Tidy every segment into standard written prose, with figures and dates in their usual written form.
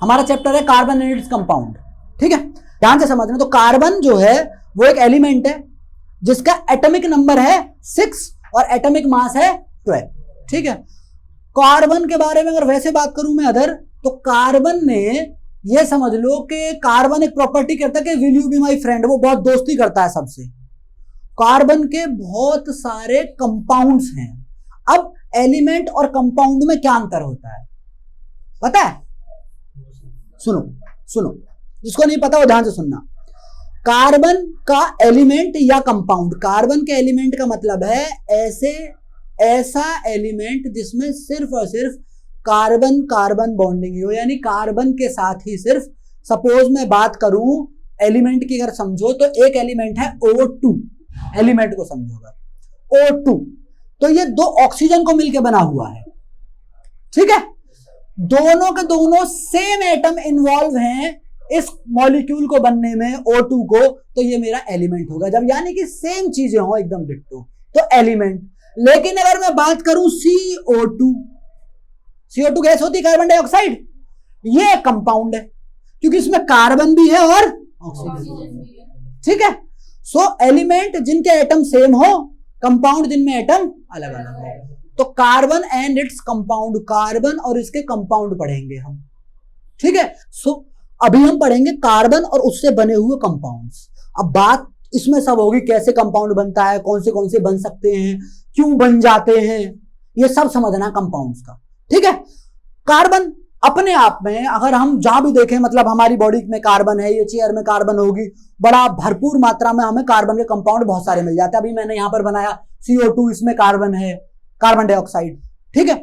हमारा चैप्टर है carbon and its compound, ठीक है, ध्यान से समझना। तो कार्बन जो है वो एक एलिमेंट है जिसका एटॉमिक नंबर है 6 और एटॉमिक मास है 12, ठीक है। कार्बन के बारे में अगर वैसे बात करूं मैं अदर, तो कार्बन ने ये समझ लो कि कार्बन एक प्रॉपर्टी कहता है कि will you be my friend, वो बहुत दोस्ती करता है सबसे। कार्बन के बहुत सारे कंपाउंड्स हैं। अब एलिमेंट और कंपाउंड में क्या अंतर होता है पता है? सुनो सुनो, जिसको नहीं पता वो ध्यान से सुनना। कार्बन का एलिमेंट या कंपाउंड, कार्बन के एलिमेंट का मतलब है ऐसा एलिमेंट जिसमें सिर्फ और सिर्फ कार्बन कार्बन बॉन्डिंग हो, यानी कार्बन के साथ ही सिर्फ, सपोज मैं बात करूं एलिमेंट की, अगर समझो तो एक एलिमेंट है O2, एलिमेंट को समझोगा O2, तो ये 2 ऑक्सीजन को मिलकर बना हुआ है, ठीक है। दोनों के दोनों सेम एटम इन्वॉल्व हैं इस मॉलिक्यूल को बनने में, O2 को, तो ये मेरा एलिमेंट होगा। जब यानी कि सेम चीजें हो एकदम डिट्टो, तो एलिमेंट। लेकिन अगर मैं बात करूं CO2 गैस होती है, कार्बन डाइऑक्साइड, ये कंपाउंड है क्योंकि इसमें कार्बन भी है और ऑक्सीजन, ठीक है। सो एलिमेंट जिनके एटम सेम हो, कंपाउंड जिनमें एटम अलग अलग हो। तो carbon and its compound, carbon और इसके कंपाउंड पढ़ेंगे हम, ठीक है। सो अभी हम पढ़ेंगे कार्बन और उससे बने हुए कंपाउंड्स। अब बात इसमें सब होगी कैसे कंपाउंड बनता है, कौन से बन सकते हैं, क्यों बन जाते हैं, ये सब समझना कंपाउंड्स का, ठीक है। कार्बन अपने आप में अगर हम जहां भी देखें, मतलब हमारी बॉडी में कार्बन है, ये चेयर में कार्बन होगी, बड़ा भरपूर मात्रा में हमें कार्बन के कंपाउंड बहुत सारे मिल जाते हैं। अभी मैंने यहां पर बनाया CO2, इसमें कार्बन है, कार्बन डाइऑक्साइड, ठीक है।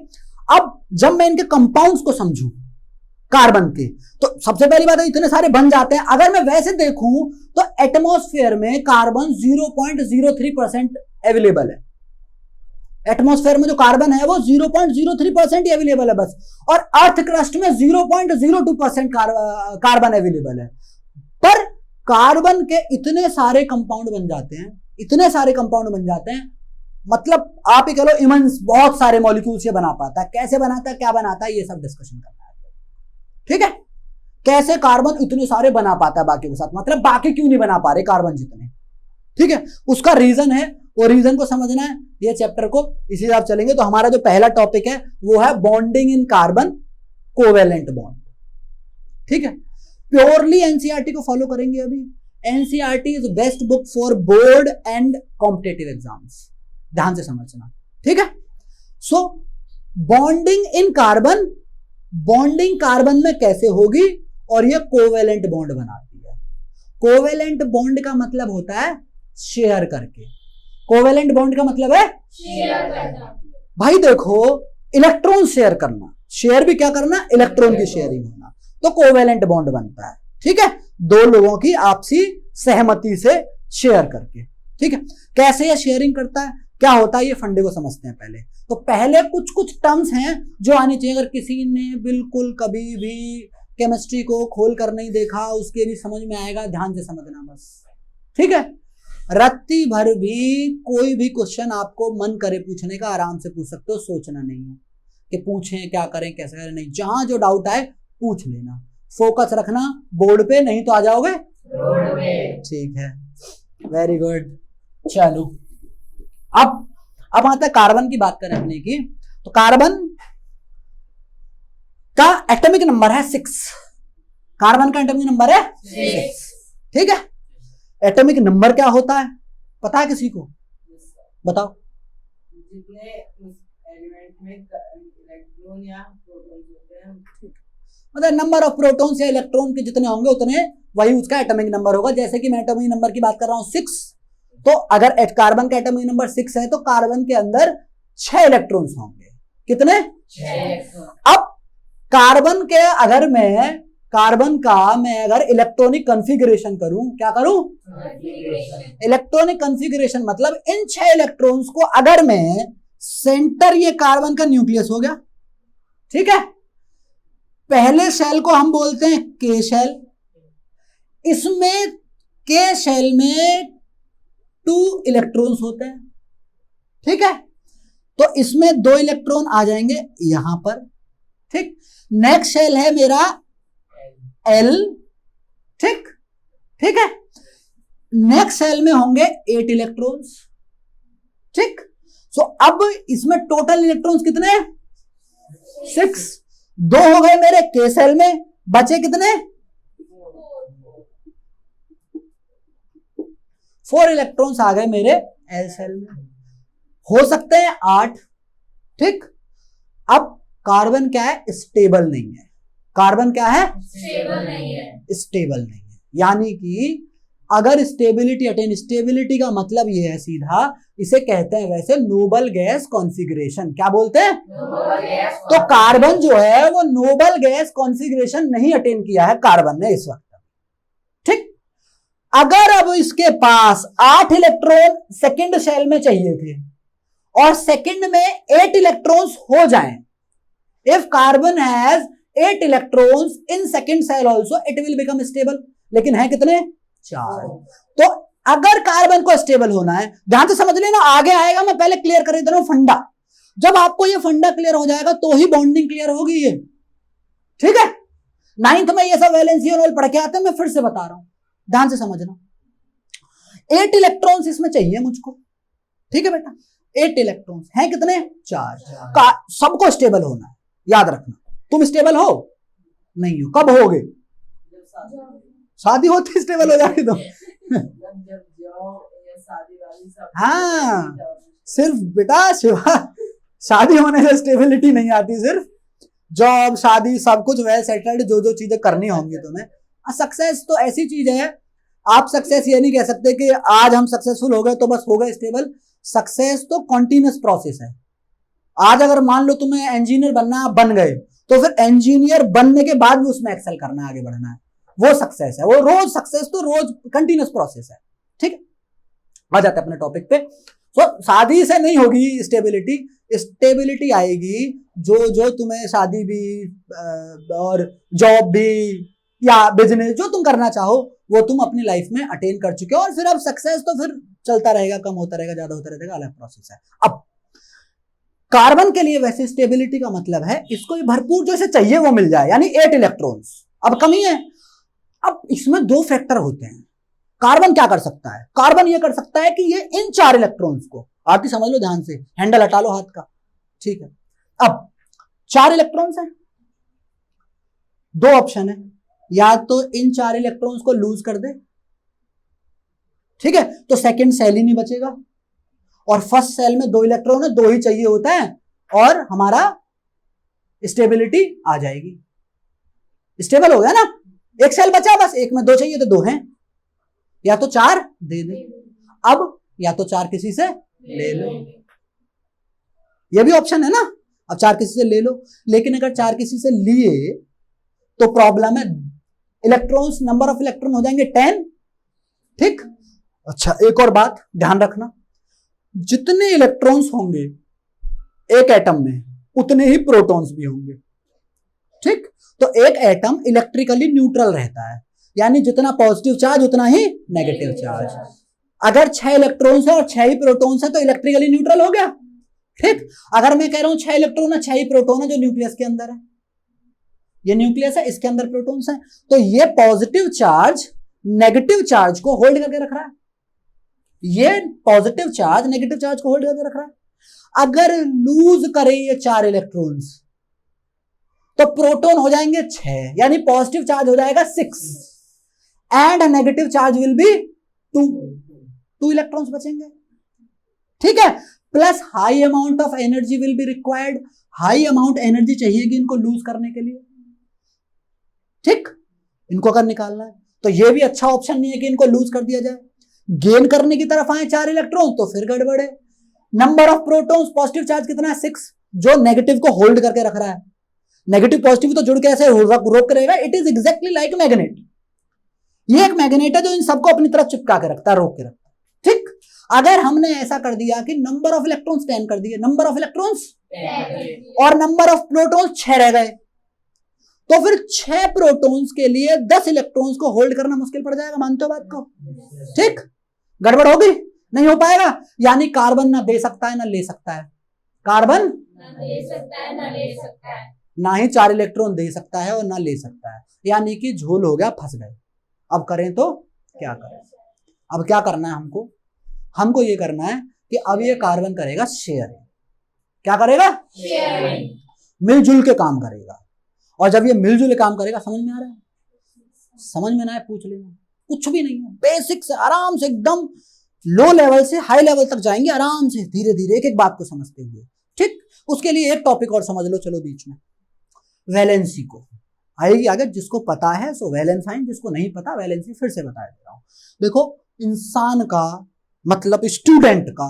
अब जब मैं इनके कंपाउंड्स को समझूं कार्बन के, तो सबसे पहली बात है इतने सारे बन जाते हैं। अगर मैं वैसे देखूं तो एटमॉस्फेयर में कार्बन 0.03% अवेलेबल है। एटमॉस्फेयर में जो कार्बन है वो 0.03% ही अवेलेबल है बस, और अर्थ क्रस्ट में 0.02% कार्बन अवेलेबल है। पर कार्बन के इतने सारे कंपाउंड बन जाते हैं, इतने सारे कंपाउंड बन जाते हैं, मतलब आप ही कह लो इमेंस, बहुत सारे मॉलिक्यूल से बना पाता है। कैसे बनाता है, क्या बनाता है, ये सब डिस्कशन करना है, ठीक है। कैसे कार्बन इतने सारे बना पाता है बाकी के साथ, मतलब बाकी क्यों नहीं बना पा रहे कार्बन जितने, ठीक है, उसका रीजन है। वो रीजन को समझना है, ये चैप्टर को इसी हिसाब चलेंगे। तो हमारा जो पहला टॉपिक है वो है bonding in carbon, covalent bond, ठीक है। प्योरली एनसीईआरटी को फॉलो करेंगे। अभी NCERT is best book for board and competitive exams, ध्यान से समझना, ठीक है। So bonding in carbon, bonding carbon में कैसे होगी, और ये कोवेलेंट बॉन्ड बनाती है। कोवेलेंट बॉन्ड का मतलब होता है शेयर करके। कोवेलेंट बॉन्ड का मतलब है शेयर करना। भाई देखो, इलेक्ट्रॉन शेयर करना, शेयर भी क्या करना, इलेक्ट्रॉन की शेयरिंग होना, तो कोवेलेंट बॉन्ड बनता है, ठीक है। 2 लोगों की आपसी सहमति से शेयर करके, ठीक है। कैसे ये शेयरिंग करता है, क्या होता है, ये फंडे को समझते हैं पहले। तो पहले कुछ टर्म्स हैं जो आनी चाहिए। अगर किसी ने बिल्कुल कभी भी केमिस्ट्री को खोल कर नहीं देखा, उसके भी समझ में आएगा, ध्यान से समझना बस, ठीक है। रत्ती भर भी कोई भी क्वेश्चन आपको मन करे पूछने का, आराम से पूछ सकते हो, सोचना नहीं है कि पूछें क्या करें कैसे करें, नहीं, जहां जो डाउट आए पूछ लेना, फोकस रखना बोर्ड पे, नहीं तो आ जाओगे रोड पे, ठीक है, वेरी गुड। चलो अब आता है कार्बन की बात करें अपने की। तो कार्बन का एटॉमिक नंबर है 6, कार्बन का एटॉमिक नंबर है 6, ठीक है। एटॉमिक नंबर क्या होता है पता है किसी को, बताओ। जितने एलिमेंट में इलेक्ट्रॉन या प्रोटॉन होते हैं, मतलब नंबर ऑफ प्रोटॉन्स या इलेक्ट्रॉन के जितने होंगे उतने, वही उसका एटॉमिक नंबर होगा। जैसे कि मैं एटॉमिक नंबर की बात कर रहा हूं 6, तो अगर कार्बन का एटॉमिक नंबर 6 है तो कार्बन के अंदर 6 इलेक्ट्रॉन्स होंगे। कितने? 6। अब कार्बन के अगर मैं अगर इलेक्ट्रॉनिक कॉन्फ़िगरेशन करूं, क्या करूं, इलेक्ट्रॉनिक कॉन्फ़िगरेशन, मतलब इन 6 इलेक्ट्रॉन्स को अगर मैं सेंटर, ये कार्बन का न्यूक्लियस हो गया, ठीक है। पहले शेल को हम बोलते हैं के शेल। इसमें के शेल में 2 इलेक्ट्रॉन्स होते हैं, ठीक है। तो इसमें 2 इलेक्ट्रॉन आ जाएंगे यहां पर, ठीक। नेक्स्ट शेल है मेरा L, ठीक, ठीक है। नेक्स्ट सेल में होंगे 8 इलेक्ट्रॉन्स, ठीक। सो अब इसमें टोटल इलेक्ट्रॉन्स कितने हैं? 6। 2 हो गए मेरे K सेल में, बचे कितने? 4 इलेक्ट्रॉन्स आ गए मेरे L सेल में, हो सकते हैं 8, ठीक। अब कार्बन क्या है? स्टेबल नहीं है। कार्बन क्या है? स्टेबल नहीं है। स्टेबल नहीं है, यानी कि अगर स्टेबिलिटी अटेन, स्टेबिलिटी का मतलब ये है सीधा, इसे कहते हैं वैसे नोबल गैस कॉन्फ़िगरेशन। क्या बोलते हैं? तो कार्बन जो है वो नोबल गैस कॉन्फ़िगरेशन नहीं अटेन किया है कार्बन ने इस वक्त, ठीक। अगर अब इसके पास 8 इलेक्ट्रॉन सेकंड सेल में चाहिए थे और सेकंड में 8 इलेक्ट्रॉन्स हो जाएं, if carbon has 8 electrons in second cell also it will become stable. लेकिन है कितने? 4। तो अगर कार्बन को स्टेबल होना है, ध्यान से समझ लेना, आगे आएगा, मैं पहले क्लियर कर देता हूं फंडा। जब आपको ये फंडा क्लियर हो जाएगा तो ही बॉन्डिंग क्लियर होगी ये, ठीक है। 9th में ये सब वैलेंसी और पढ़ के आते हैं, मैं फिर से बता रहा हूं, ध्यान से समझना। 8 इलेक्ट्रॉन्स इसमें चाहिए मुझको, ठीक है बेटा। 8 इलेक्ट्रॉन्स हैं कितने? 4। सबको स्टेबल होना है, याद रखना। तुम स्टेबल हो? नहीं हो। कब होगे? शादी होती स्टेबल हो जाएगी तुम। हाँ, सिर्फ बेटा शिवा, शादी होने से स्टेबिलिटी नहीं आती, सिर्फ जॉब, शादी, सब कुछ वेल सेटल्ड, जो जो चीजें करनी होंगी तुम्हें। सक्सेस तो ऐसी चीज है, आप सक्सेस ये नहीं कह सकते कि आज हम सक्सेसफुल हो गए तो बस हो गए स्टेबल। सक्सेस तो कॉन्टिन्यूस प्रोसेस है। आज अगर मान लो तुम्हें इंजीनियर बनना है, बन गए, तो फिर इंजीनियर बनने के बाद भी उसमें एक्सेल करना है, आगे बढ़ना है, वो सक्सेस है। वो रोज सक्सेस तो रोज कंटिन्यूस प्रोसेस है, ठीक है। आ जाते हैं अपने टॉपिक पे। तो शादी से नहीं होगी स्टेबिलिटी, स्टेबिलिटी आएगी जो जो तुम्हें शादी भी और जॉब भी या बिजनेस जो तुम करना चाहो वो तुम अपनी लाइफ में अटेन कर चुके हो, और फिर अब सक्सेस तो फिर चलता रहेगा, कम होता रहेगा, ज्यादा होता रहेगा, अलग प्रोसेस है। अब कार्बन के लिए वैसे स्टेबिलिटी का मतलब है इसको भरपूर जो इसे चाहिए वो मिल जाए, यानी 8 इलेक्ट्रॉन्स। अब कमी है। अब इसमें 2 फैक्टर होते हैं। कार्बन क्या कर सकता है? कार्बन ये कर सकता है कि ये इन 4 इलेक्ट्रॉन्स को, आप ही समझ लो ध्यान से, हैंडल हटा लो हाथ का, ठीक है। अब 4 इलेक्ट्रॉन्स हैं, 2 ऑप्शन है, या तो इन 4 इलेक्ट्रॉन्स को लूज कर दे, ठीक है, तो सेकंड सेल ही नहीं बचेगा, और फर्स्ट सेल में 2 इलेक्ट्रॉन है, 2 ही चाहिए होता है, और हमारा स्टेबिलिटी आ जाएगी, स्टेबल हो गया ना। एक सेल बचा, बस एक में 2 चाहिए तो 2 हैं, या तो 4 दे दे। अब या तो 4 किसी से ले लो, ये भी ऑप्शन है ना। अब 4 किसी से ले लो, लेकिन अगर 4 किसी से लिए तो प्रॉब्लम है, इलेक्ट्रॉन्स, नंबर ऑफ इलेक्ट्रॉन हो जाएंगे 10, ठीक। अच्छा, एक और बात ध्यान रखना, जितने इलेक्ट्रॉन्स होंगे एक एटम में उतने ही प्रोटॉन्स भी होंगे, ठीक। तो एक एटम इलेक्ट्रिकली न्यूट्रल रहता है, यानी जितना पॉजिटिव चार्ज उतना ही नेगेटिव चार्ज। अगर 6 इलेक्ट्रॉन्स है और 6 ही प्रोटॉन्स है तो इलेक्ट्रिकली न्यूट्रल हो गया, ठीक। अगर मैं कह रहा हूं 6 इलेक्ट्रॉन है, 6 ही प्रोटॉन है, जो न्यूक्लियस के अंदर है, ये न्यूक्लियस है, इसके अंदर प्रोटॉन्स हैं, तो ये पॉजिटिव चार्ज नेगेटिव चार्ज को होल्ड करके रख रहा है, ये पॉजिटिव चार्ज नेगेटिव चार्ज को होल्ड करके रख रहा है। अगर लूज करें ये 4 इलेक्ट्रॉन्स तो प्रोटॉन हो जाएंगे 6, यानी पॉजिटिव चार्ज हो जाएगा 6 and negative charge will be 2 electrons बचेंगे, ठीक है। Plus high amount of energy will be required, high amount energy चाहिएगी इनको लूज करने के लिए, ठीक। इनको अगर निकालना है तो ये भी अच्छा ऑप्शन नहीं है कि इनको लूज कर दिया जाए। गेन करने की तरफ आए 4 इलेक्ट्रॉन तो फिर गड़बड़ है। Number of protons, positive charge कितना है? 6, जो नेगेटिव को होल्ड करके रख रहा है। नेगेटिव पॉजिटिव तो जुड़ के ऐसे रोक करेगा, it is exactly like magnet. ये एक मैग्नेट है जो इन सबको अपनी तरफ चिपका के रखता है, रोक के रखता है, ठीक। अगर हमने ऐसा कर दिया कि नंबर ऑफ इलेक्ट्रॉन्स 10 कर दिए, नंबर ऑफ इलेक्ट्रॉन्स और नंबर ऑफ प्रोटॉन्स 6 रह गए, तो फिर 6 प्रोटॉन्स के लिए 10 इलेक्ट्रॉन्स को होल्ड करना मुश्किल पड़ जाएगा, मानते हो बात को? ठीक, गड़बड़ होगी, नहीं हो पाएगा। यानी कार्बन ना दे सकता है ना ले सकता है, कार्बन ना दे सकता है ना ले सकता है। ना ही 4 इलेक्ट्रॉन दे सकता है और ना ले सकता है, यानी कि झोल हो गया, फंस गए। अब करें तो क्या करें? अब क्या करना है हमको? हमको ये करना है कि अब ये कार्बन करेगा शेयर। क्या करेगा? शेयरिंग। मिलजुल के काम करेगा। और जब ये मिलजुल के काम करेगा, समझ में आ रहा है? समझ में ना है पूछ लेना, कुछ भी नहीं है, बेसिक से आराम से एकदम लो लेवल से हाई लेवल तक जाएंगे, आराम से धीरे धीरे एक एक बात को समझते हुए। ठीक, उसके लिए एक टॉपिक और समझ लो, चलो बीच में, वैलेंसी को आएगी आगे। जिसको पता है सो वैलेंस फाइन, जिसको नहीं पता वैलेंसी फिर से बता दे रहा हूं। देखो, इंसान का मतलब स्टूडेंट का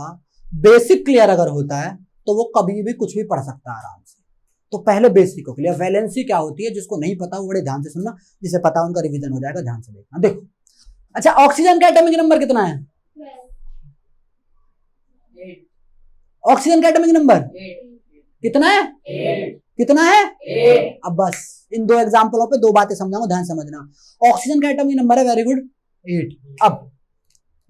बेसिक क्लियर अगर होता है तो वो कभी भी कुछ भी पढ़ सकता है आराम से। तो पहले बेसिक को क्लियर, वैलेंसी क्या होती है, जिसको नहीं पता वो बड़े ध्यान से सुनना, जिसे पता उनका रिवीजन हो जाएगा, ध्यान से देखना। देखो, अच्छा, ऑक्सीजन का एटॉमिक नंबर कितना है? 8 ऑक्सीजन का एटॉमिक नंबर 8 कितना है? 8 कितना है? 8। अब बस इन दो एग्जांपलों पे दो बातें समझाऊंगा, ध्यान समझना। ऑक्सीजन का एटॉमिक नंबर है, वेरी गुड, 8।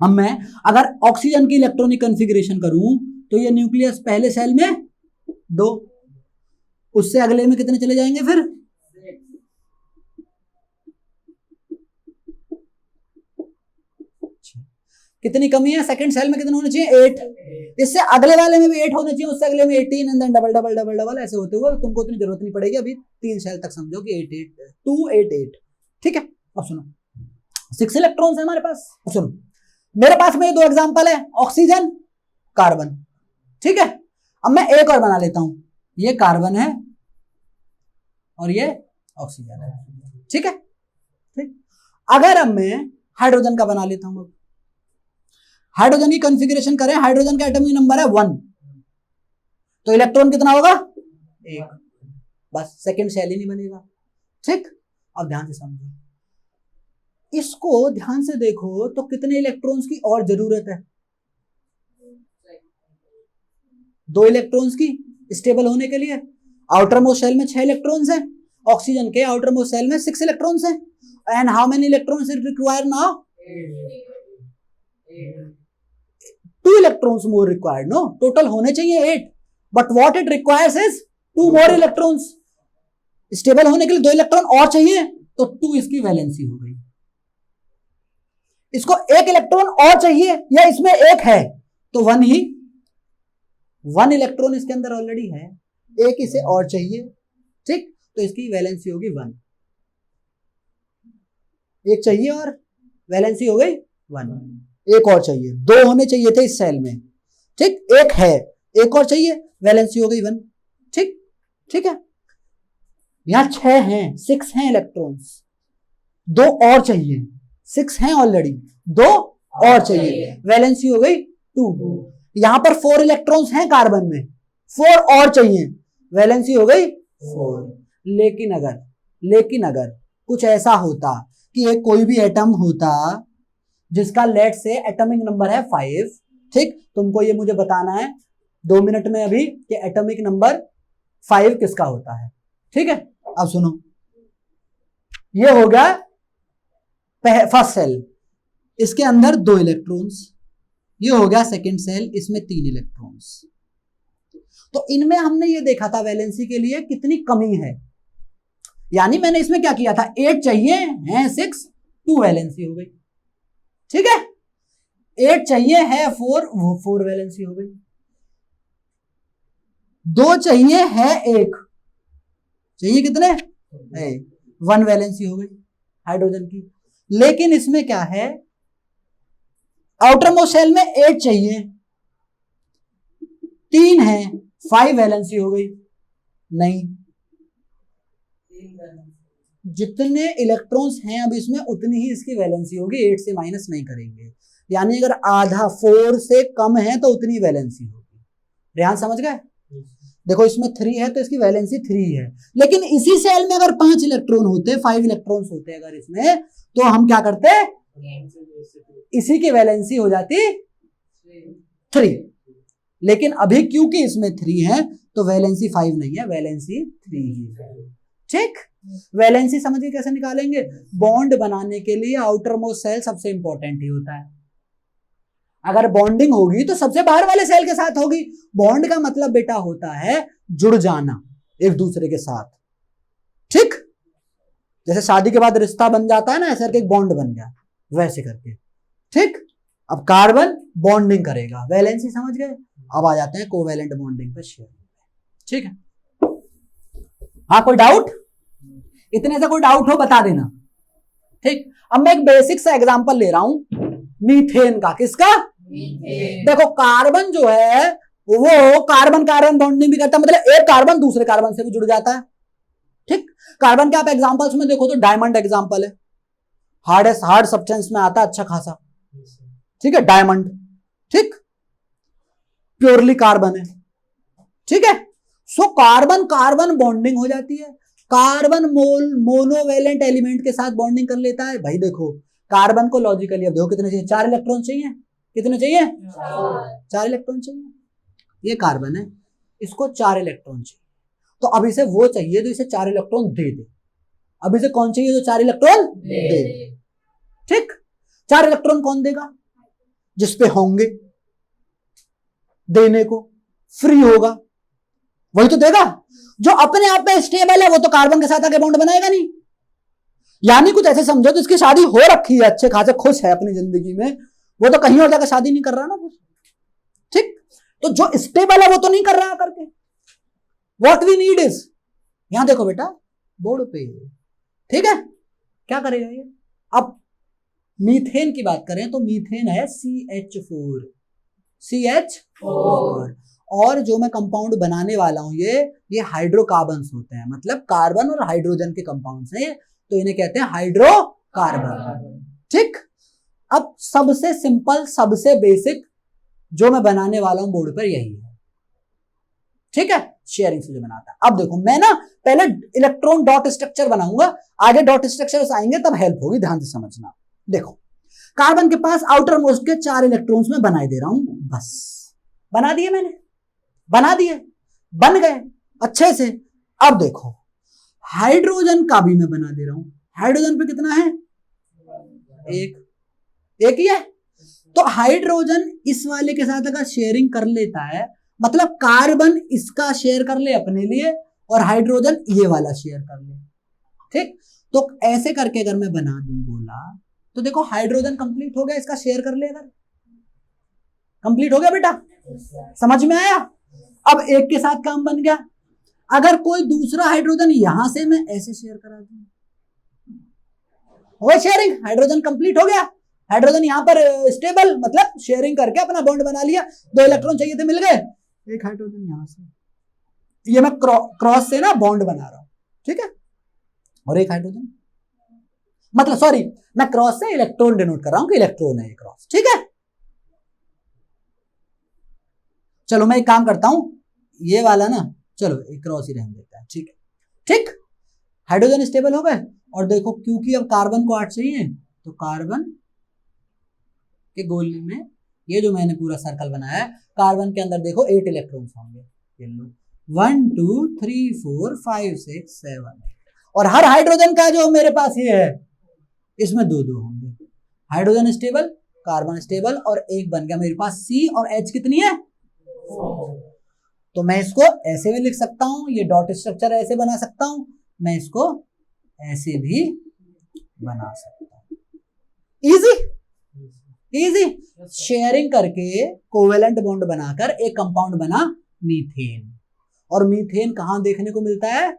अब मैं अगर ऑक्सीजन की इलेक्ट्रॉनिक कॉन्फ़िगरेशन करूं तो ये न्यूक्लियस पहले सेल में 2, उससे अगले में कितने चले जाएंगे फिर? कितनी कमी है? सेकंड सेल में कितने होने चाहिए? 8। इससे अगले वाले में भी 8 होने चाहिए, उससे अगले में 18, and then double double double double, ऐसे होते हुए तुमको उतनी जरूरत नहीं पड़ेगी। अभी 3 सेल तक समझो कि 8 8 2 8 8। ठीक है, अब सुनो, 6 इलेक्ट्रॉन्स है हमारे पास। अब सुनो, मेरे पास में ये 2 एग्जांपल है, ऑक्सीजन, कार्बन। ठीक है, अब मैं एक और बना लेता हूं, ये कार्बन है और ये ऑक्सीजन है। ठीक है, ठीक। अगर अब मैं हाइड्रोजन का बना लेता हूं, हाइड्रोजन की कॉन्फ़िगरेशन करें, हाइड्रोजन का एटॉमिक नंबर है 1, तो इलेक्ट्रॉन कितना होगा? 1। बस सेकंड सेल ही नहीं बनेगा। ठीक, अब ध्यान से समझो, इसको ध्यान से देखो तो कितने इलेक्ट्रॉन्स की और जरूरत है? 2 इलेक्ट्रॉन्स की स्टेबल होने के लिए। आउटर मोस्ट सेल में 6 इलेक्ट्रॉन्स हैं, ऑक्सीजन के आउटर मोस्ट सेल में 6 इलेक्ट्रॉन्स हैं। And how many electrons it require now? 2 electrons more required, no, total होने चाहिए 8, but what it requires is 2 मोर इलेक्ट्रॉन्स। स्टेबल होने के लिए 2 इलेक्ट्रॉन और चाहिए, तो 2 इसकी वैलेंसी हो गई। इसको 1 इलेक्ट्रॉन और चाहिए, या इसमें 1 है तो 1 ही, 1 इलेक्ट्रॉन इसके अंदर ऑलरेडी है, 1 इसे और चाहिए। ठीक, तो इसकी वैलेंसी होगी 1। 1 चाहिए और वैलेंसी हो गई 1। 1 और चाहिए, 2 होने चाहिए थे इस सेल में। ठीक, 1 है, 1 और चाहिए, वैलेंसी हो गई 1। ठीक, ठीक है, यहां 6 हैं, 6 हैं इलेक्ट्रॉन्स, 2 और चाहिए, 6 हैं ऑलरेडी, 2 और चाहिए, वैलेंसी हो गई 2। यहां पर 4 इलेक्ट्रॉन्स हैं कार्बन में, 4 और चाहिए, वैलेंसी हो गई 4। लेकिन अगर कुछ ऐसा होता कि एक कोई भी एटम होता जिसका लेट से एटॉमिक नंबर है 5, ठीक, तुमको ये मुझे बताना है 2 मिनट में अभी कि एटॉमिक नंबर 5 किसका होता है। ठीक है, अब सुनो, ये हो गया फर्स्ट सेल, इसके अंदर 2 इलेक्ट्रॉन्स, ये हो गया सेकंड सेल, इसमें 3 इलेक्ट्रॉन्स। तो इनमें हमने ये देखा था वैलेंसी के लिए कितनी कमी है, यानी मैंने इसमें क्या किया था, 8 चाहिए है 6, 2 वैलेंसी हो गई। ठीक है, 8 चाहिए है 4, वो 4 वैलेंसी हो गई। 2 चाहिए है 1, चाहिए कितने? 1 वैलेंसी हो गई हाइड्रोजन की। लेकिन इसमें क्या है, आउटर मोस्ट सेल में 8 चाहिए, 3 है, 5 वैलेंसी हो गई। नहीं, जितने इलेक्ट्रॉन्स हैं अब इसमें उतनी ही इसकी वैलेंसी होगी, 8 से माइनस नहीं करेंगे, यानी अगर आधा 4 से कम है तो उतनी वैलेंसी होगी। ध्यान समझ गए? देखो, इसमें 3 है तो इसकी वैलेंसी 3 है, लेकिन इसी सेल में अगर 5 इलेक्ट्रॉन होते, 5 इलेक्ट्रॉन्स होते अगर इसमें, तो हम क्या करते, इसी की वैलेंसी हो जाती 3। लेकिन अभी क्योंकि इसमें 3 है तो वैलेंसी 5 नहीं है, वैलेंसी 3 ही है। ठीक, वैलेंसी समझिए कैसे निकालेंगे, बॉन्ड बनाने के लिए आउटर मोस्ट सेल सबसे इंपॉर्टेंट ही होता है। अगर बॉन्डिंग होगी तो सबसे बाहर वाले सेल के साथ होगी। बॉन्ड का मतलब बेटा होता है जुड़ जाना एक दूसरे के साथ, ठीक, जैसे शादी के बाद रिश्ता बन जाता है ना, ऐसे करके एक बॉन्ड बन गया, वैसे करके। ठीक, अब कार्बन बॉन्डिंग करेगा, वैलेंसी समझ गए। अब आ जाते हैं कोवैलेंट बॉन्डिंग पे, शेयरिंग। ठीक है, हाँ कोई डाउट? इतने से कोई डाउट हो बता देना। ठीक, अब मैं एक बेसिक सा एग्जांपल ले रहा हूं मीथेन का। किसका? देखो कार्बन जो है वो कार्बन कार्बन बॉन्डिंग भी करता है, मतलब एक कार्बन दूसरे कार्बन से भी जुड़ जाता है। ठीक, कार्बन के आप एग्जांपल्स में देखो तो डायमंड एग्जांपल है, हार्ड सब्सटेंस में आता है अच्छा खासा। ठीक है, डायमंड। ठीक, प्योरली कार्बन है। ठीक है, सो कार्बन कार्बन बॉन्डिंग हो जाती है, कार्बन मोनोवेलेंट एलिमेंट के साथ बॉन्डिंग कर लेता है। भाई देखो कार्बन को लॉजिकली अब देखो कितने चाहिए, 4 इलेक्ट्रॉन चाहिए। कितने चाहिए? 4 इलेक्ट्रॉन चाहिए। ये कार्बन है, इसको 4 इलेक्ट्रॉन चाहिए, तो अब इसे वो चाहिए तो इसे 4 इलेक्ट्रॉन दे दे। अब इसे कौन चाहिए तो 4 इलेक्ट्रॉन दे दे। ठीक, 4 इलेक्ट्रॉन कौन देगा? जिसपे होंगे देने को, फ्री होगा वही तो देगा। जो अपने आप में स्टेबल है वो तो कार्बन के साथ आके बॉन्ड बनाएगा नहीं। यानी कुछ ऐसे समझो तो इसकी शादी हो रखी है, अच्छे खासे खुश है अपनी जिंदगी में, वो तो कहीं और जाकर शादी नहीं कर रहा ना। ठीक, तो जो स्टेबल है वो तो नहीं कर रहा करके। व्हाट वी नीड इज, यहां देखो बेटा बोर्ड पे, ठीक है, क्या करेगा ये? अब मीथेन की बात करें तो मीथेन है CH4, और जो मैं कंपाउंड बनाने वाला हूं ये हाइड्रोकार्बन्स होते हैं, मतलब कार्बन और हाइड्रोजन के कंपाउंड्स हैं, तो इन्हें कहते हैं हाइड्रोकार्बन। ठीक, अब सबसे सिंपल सबसे बेसिक जो मैं बनाने वाला हूं बोर्ड पर यही है। ठीक है, शेयरिंग से जो बनाता है। अब देखो मैं ना पहले इलेक्ट्रॉन डॉट स्ट्रक्चर बनाऊंगा, आगे डॉट स्ट्रक्चर आएंगे तब हेल्प होगी, ध्यान से समझना। देखो कार्बन के पास आउटर मोस्ट के 4 इलेक्ट्रॉन्स में बनाई दे रहा हूं, बस बना दिए मैंने, बना दिए, बन गए अच्छे से। अब देखो हाइड्रोजन का भी मैं बना दे रहा हूं, हाइड्रोजन पे कितना है? एक ही है। तो हाइड्रोजन इस वाले के साथ अगर शेयरिंग कर लेता है, मतलब कार्बन इसका शेयर कर ले अपने लिए और हाइड्रोजन ये वाला शेयर कर ले। ठीक, तो ऐसे करके अगर मैं बना दूं गोला तो देखो हाइड्रोजन कंप्लीट हो गया, इसका शेयर कर ले, अगर कंप्लीट हो गया बेटा, समझ में आया? अब एक के साथ काम बन गया। अगर कोई दूसरा हाइड्रोजन यहां से मैं ऐसे शेयर करा दूं, हो शेयरिंग, हाइड्रोजन कंप्लीट हो गया, हाइड्रोजन यहां पर स्टेबल, मतलब शेयरिंग करके अपना बॉन्ड बना लिया, 2 इलेक्ट्रॉन चाहिए थे मिल गए, एक हाइड्रोजन यहां से, ये मैं क्रॉस से ना बॉन्ड बना रहा हूं। ठीक है, और एक हाइड्रोजन, मतलब सॉरी मैं क्रॉस से इलेक्ट्रॉन डिनोट कर रहा हूं कि इलेक्ट्रॉन है ये क्रॉस। ठीक है, चलो मैं एक काम करता हूं, ये वाला ना चलो एक क्रॉस ही रहने देता है। ठीक है, ठीक, हाइड्रोजन स्टेबल हो गए। और देखो क्योंकि अब कार्बन को 8 चाहिए, तो कार्बन के गोली में ये जो मैंने पूरा सर्कल बनाया है, कार्बन के अंदर देखो 8 इलेक्ट्रॉन्स होंगे, ये लो 1 2 3 4 5 6 7, और हर हाइड्रोजन का जो मेरे पास ये है इसमें 2 होंगे। हाइड्रोजन स्टेबल, कार्बन स्टेबल, और एक बन गया मेरे पास C, और H कितनी है? तो मैं इसको ऐसे भी लिख सकता हूं, ये डॉट स्ट्रक्चर ऐसे बना सकता हूं, मैं इसको ऐसे भी बना सकता हूं। इजी इजी, शेयरिंग करके कोवेलेंट बॉन्ड बनाकर एक कंपाउंड बना मीथेन। और मीथेन कहां देखने को मिलता है?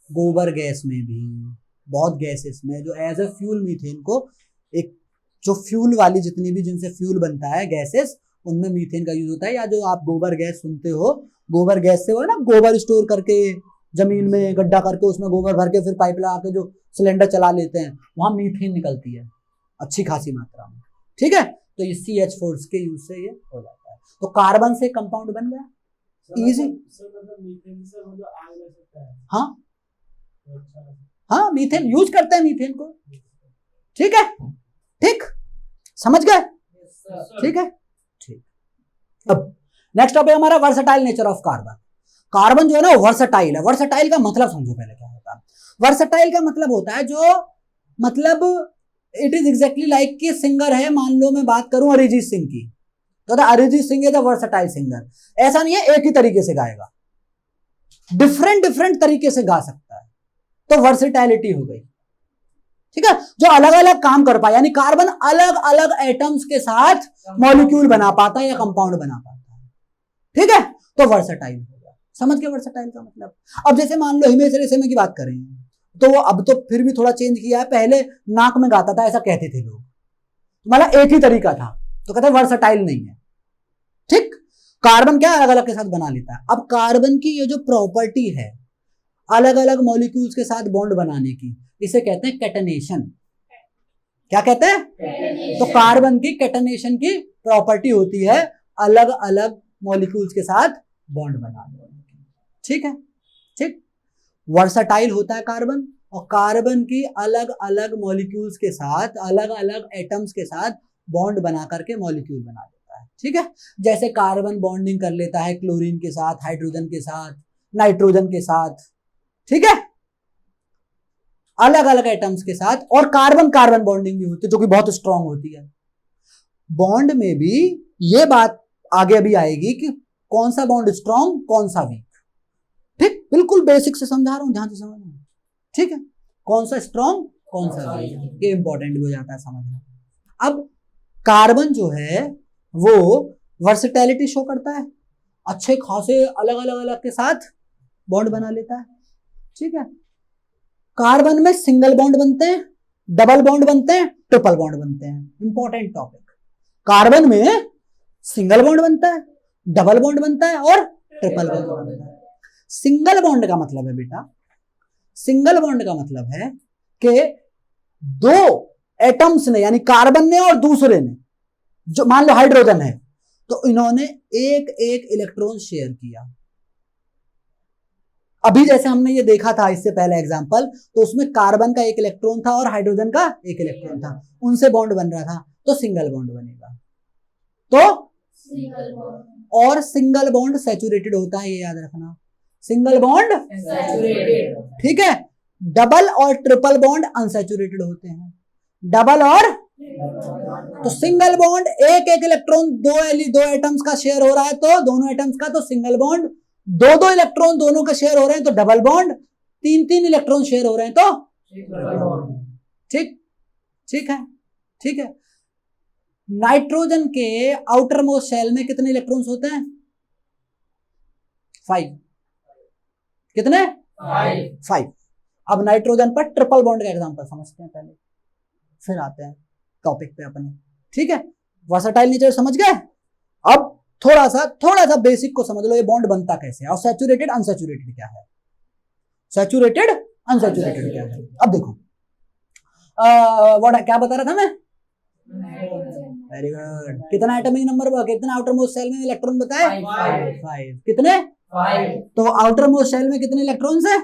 गोबर गैस में भी, बहुत गैसेस में जो एज ए फ्यूल मीथेन को, एक जो फ्यूल वाली जितनी भी जिनसे फ्यूल बनता है गैसेस, उनमें मीथेन का यूज होता है। या जो आप गोबर गैस सुनते हो, गोबर गैस से वो ना गोबर स्टोर करके जमीन में गड्ढा करके उसमें गोबर भर के फिर पाइप लगा के जो सिलेंडर चला लेते हैं, वहां मीथेन निकलती है अच्छी खासी मात्रा में। ठीक है, तो ये CH4 के यूज से ये हो जाता है। तो कार्बन से कंपाउंड बन गया, इजी। हाँ हाँ, मीथेन यूज करते हैं मीथेन को। ठीक है, ठीक, समझ गए? ठीक है, ठीक। अब नेक्स्ट टॉपिक हमारा versatile nature of carbon. Carbon जो है ना वर्सेटाइल है। वर्सेटाइल का मतलब समझो पहले क्या होता है। वर्सेटाइल का मतलब होता है जो, मतलब इट इज एग्जैक्टली लाइक कि सिंगर है, मान लो मैं बात करूं अरिजीत सिंह की, तो Arijit Singh is a versatile singer. ऐसा नहीं है एक ही तरीके से गाएगा, डिफरेंट डिफरेंट तरीके से गा सकता है। तो वर्सेटैलिटी हो गई, ठीक है, जो अलग अलग काम कर पाए, यानी कार्बन अलग अलग एटम्स के साथ मॉलिक्यूल बना पाता है या कंपाउंड बना पाता है, ठीक है, तो वर्सेटाइल होगा। समझ गए वर्सेटाइल का मतलब। अब जैसे मान लो हिमेश रेशमिया की बात करें तो वो अब तो फिर भी थोड़ा चेंज किया है, पहले नाक में गाता था ऐसा कहते थे लोग, मतलब एक ही तरीका था, तो कहते वर्सेटाइल नहीं है, ठीक। कार्बन क्या अलग अलग के साथ बना लेता है। अब कार्बन की ये जो प्रॉपर्टी है अलग अलग मॉलिक्यूल्स के साथ बॉन्ड बनाने की, इसे कहते हैं कैटनेशन। क्या कहते हैं? तो कार्बन की कैटनेशन की प्रॉपर्टी होती है अलग अलग मॉलिक्यूल्स के साथ बॉन्ड बनाने की, ठीक है, ठीक। वर्सेटाइल होता है कार्बन, और कार्बन की अलग अलग मॉलिक्यूल्स के साथ अलग अलग एटम्स के साथ बॉन्ड बना करके मॉलिक्यूल बना देता है, ठीक है। जैसे कार्बन बॉन्डिंग कर लेता है क्लोरीन के साथ, हाइड्रोजन के साथ, नाइट्रोजन के साथ, ठीक है, अलग अलग एटम्स के साथ। और कार्बन कार्बन बॉन्डिंग भी होती है जो कि बहुत स्ट्रांग होती है। बॉन्ड में भी ये बात आगे अभी आएगी कि कौन सा बॉन्ड स्ट्रांग कौन सा वीक, ठीक, बिल्कुल बेसिक से समझा रहा हूं, ध्यान से समझना, ठीक है, कौन सा स्ट्रांग कौन सा वीक, ये इंपॉर्टेंट हो जाता है समझना। अब कार्बन जो है वो वर्सेटैलिटी शो करता है, अच्छे खासे अलग अलग अलग के साथ बॉन्ड बना लेता है, ठीक है। कार्बन में सिंगल बॉन्ड बनते हैं, डबल बॉन्ड बनते हैं, ट्रिपल बॉन्ड बनते हैं। इंपॉर्टेंट टॉपिक, कार्बन में सिंगल बॉन्ड बनता है, डबल बॉन्ड बनता है और ट्रिपल बॉन्ड बनता है। सिंगल बॉन्ड का मतलब है बेटा, सिंगल बॉन्ड का मतलब है कि दो एटम्स ने, यानी कार्बन ने और दूसरे ने, जो मान लो हाइड्रोजन है, तो इन्होंने एक एक इलेक्ट्रॉन शेयर किया। अभी जैसे हमने ये देखा था इससे पहले एग्जांपल, तो उसमें कार्बन का एक इलेक्ट्रॉन था और हाइड्रोजन का एक इलेक्ट्रॉन था, उनसे बॉन्ड बन रहा था, तो सिंगल बॉन्ड बनेगा। तो सिंगल बॉन्ड, और सिंगल बॉन्ड सैचुरेटेड होता है, ये याद रखना, सिंगल बॉन्ड सैचुरेटेड, ठीक है। डबल और ट्रिपल बॉन्ड अनसैचुरेटेड होते हैं। डबल और तो सिंगल बॉन्ड एक एक इलेक्ट्रॉन दो एटम्स का शेयर हो रहा है तो दोनों एटम्स का, तो सिंगल बॉन्ड दो दो इलेक्ट्रॉन दोनों का शेयर हो रहे हैं तो डबल बॉन्ड, तीन तीन इलेक्ट्रॉन शेयर हो रहे हैं तो ठीक, ठीक है, ठीक है। नाइट्रोजन के आउटर मोस्ट शेल में कितने इलेक्ट्रॉन्स होते हैं? 5। कितने? 5। अब नाइट्रोजन पर ट्रिपल बॉन्ड का एग्जांपल समझते हैं पहले, फिर आते हैं टॉपिक पे अपने, ठीक है। वर्सेटाइल नेचर समझ गए। अब थोड़ा सा बेसिक को समझ लो, ये बॉन्ड बनता कैसे है और सैचुरेटेड अनसैचुरेटेड क्या है, सैचुरेटेड अनसैचुरेटेड क्या है। अब देखो क्या बता रहा था मैं? Very good. कितना एटॉमिक नंबर, कितना आउटर मोस्ट शेल में इलेक्ट्रॉन बताए? 5। कितने? 5। तो आउटर मोस्ट शेल में कितने इलेक्ट्रॉन्स है?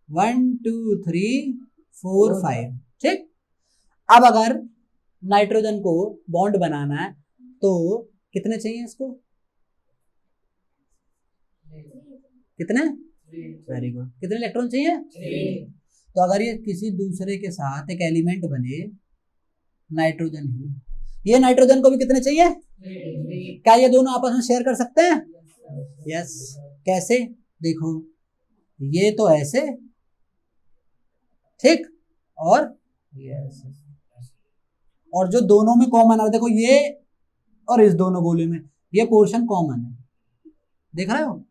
1 2 3 4 5, ठीक। अब अगर नाइट्रोजन को बॉन्ड बनाना है तो कितने चाहिए इसको? कितने? Very good. कितने इलेक्ट्रॉन चाहिए? 3। तो अगर ये किसी दूसरे के साथ एक एलिमेंट बने, नाइट्रोजन ही, ये नाइट्रोजन को भी कितने चाहिए? 3। क्या ये दोनों आपस में शेयर कर सकते हैं? यस। कैसे? देखो, ये तो ऐसे, ठीक, और यस, और जो दोनों में कॉमन है, देखो ये और इस दोनों गोले में ये पोर्शन कॉमन है, देख रहे हो,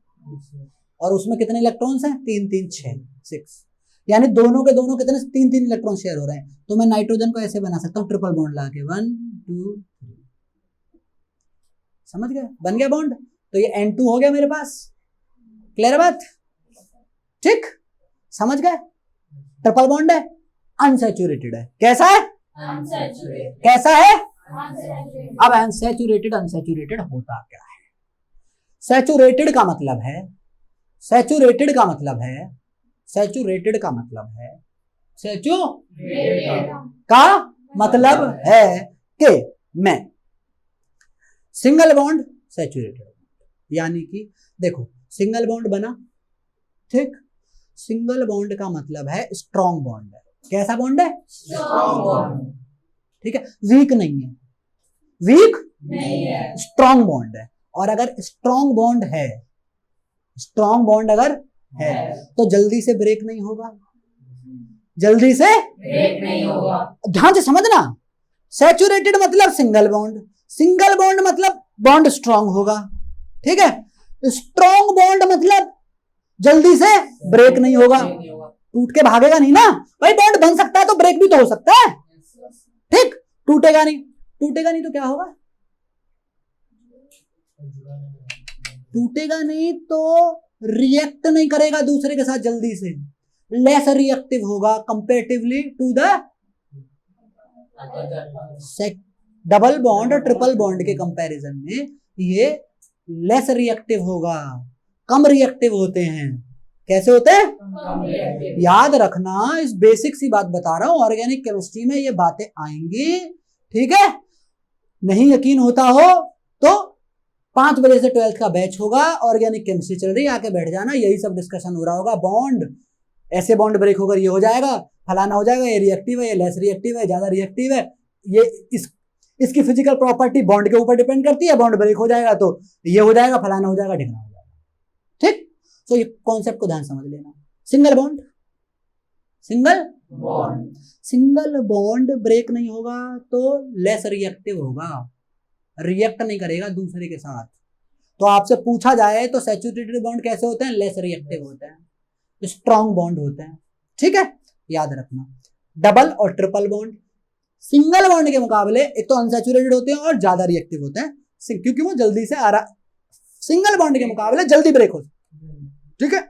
और उसमें कितने इलेक्ट्रॉन्स हैं? 3 3 6, यानी दोनों के दोनों कितने? 3 3 इलेक्ट्रॉन शेयर हो रहे हैं। तो मैं नाइट्रोजन को ऐसे बना सकता हूँ ट्रिपल बॉन्ड ला के, 1 2 3, समझ गए? बन गया बॉन्ड। तो ये N2 हो गया मेरे पास। क्लियर बात? ठीक, समझ गए? ट्रिपल बॉन्ड है, अनसैचुरेटेड है। कैसा है? अनसैचुरेटेड। कैसा है? अनसैचुरेटेड। अब अनसैचुरेटेड अनसैचुरेटेड होता क्या है? सैचुरेटेड का मतलब है, सैचुरेटेड का मतलब है, सैचुरेटेड का मतलब है, सैचुरेटेड का मतलब है कि मैं सिंगल बॉन्ड सैचुरेटेड, यानी कि देखो सिंगल बॉन्ड बना, ठीक, सिंगल बॉन्ड का मतलब है स्ट्रॉन्ग बॉन्ड है। कैसा बॉन्ड है? स्ट्रॉन्ग बॉन्ड, ठीक है, वीक नहीं है, वीक नहीं है, स्ट्रॉन्ग बॉन्ड है। और अगर स्ट्रॉन्ग बॉन्ड है, स्ट्रॉन्ग बॉन्ड अगर है, तो जल्दी से ब्रेक नहीं होगा, जल्दी से ब्रेक नहीं होगा। ध्यान से समझना, सैचुरेटेड मतलब सिंगल बॉन्ड, सिंगल बॉन्ड मतलब बॉन्ड स्ट्रांग होगा, ठीक है। स्ट्रांग बॉन्ड मतलब जल्दी से ब्रेक नहीं होगा, टूट के भागेगा नहीं ना भाई, बॉन्ड बन सकता है तो ब्रेक भी तो हो सकता है, ठीक। टूटेगा नहीं, टूटेगा नहीं तो क्या होगा, टूटेगा नहीं तो रिएक्ट नहीं करेगा दूसरे के साथ जल्दी से, लेस रिएक्टिव होगा comparatively to the double bond और ट्रिपल बॉन्ड के कंपैरिजन में ये लेस रिएक्टिव होगा, कम रिएक्टिव होते हैं। कैसे होते हैं याद रखना, इस बेसिक सी बात बता रहा हूं, ऑर्गेनिक केमिस्ट्री में ये बातें आएंगी, ठीक है। नहीं यकीन होता हो तो 5 बजे से 12th का बैच होगा, ऑर्गेनिक केमिस्ट्री चल रही है, आके बैठ जाना, यही सब डिस्कशन हो रहा होगा। बॉन्ड ऐसे बॉन्ड ब्रेक होकर ये हो जाएगा, फलाना हो जाएगा, ये रिएक्टिव है, ये लेस रिएक्टिव है, ज्यादा रिएक्टिव है, ये इसकी फिजिकल प्रॉपर्टी बॉन्ड के ऊपर डिपेंड करती है, बॉन्ड ब्रेक हो जाएगा तो ये हो जाएगा, फलाना हो जाएगा, ढिकना हो जाएगा, ठीक। तो ये कॉन्सेप्ट को ध्यान समझ लेना। Single bond, single bond break नहीं होगा तो लेस रिएक्टिव होगा, रिएक्ट नहीं करेगा दूसरे के साथ। तो आपसे पूछा जाए तो सैचुरेटेड बॉन्ड कैसे होते हैं, लेस रिएक्टिव होते हैं, स्ट्रॉन्ग बॉन्ड होते हैं, ठीक है, याद रखना। डबल और ट्रिपल बॉन्ड, सिंगल बॉन्ड के मुकाबले एक तो अनसैचुरेटेड होते हैं और ज्यादा रिएक्टिव होते हैं, क्योंकि वो जल्दी से सिंगल बॉन्ड के मुकाबले जल्दी ब्रेक हो, ठीक है,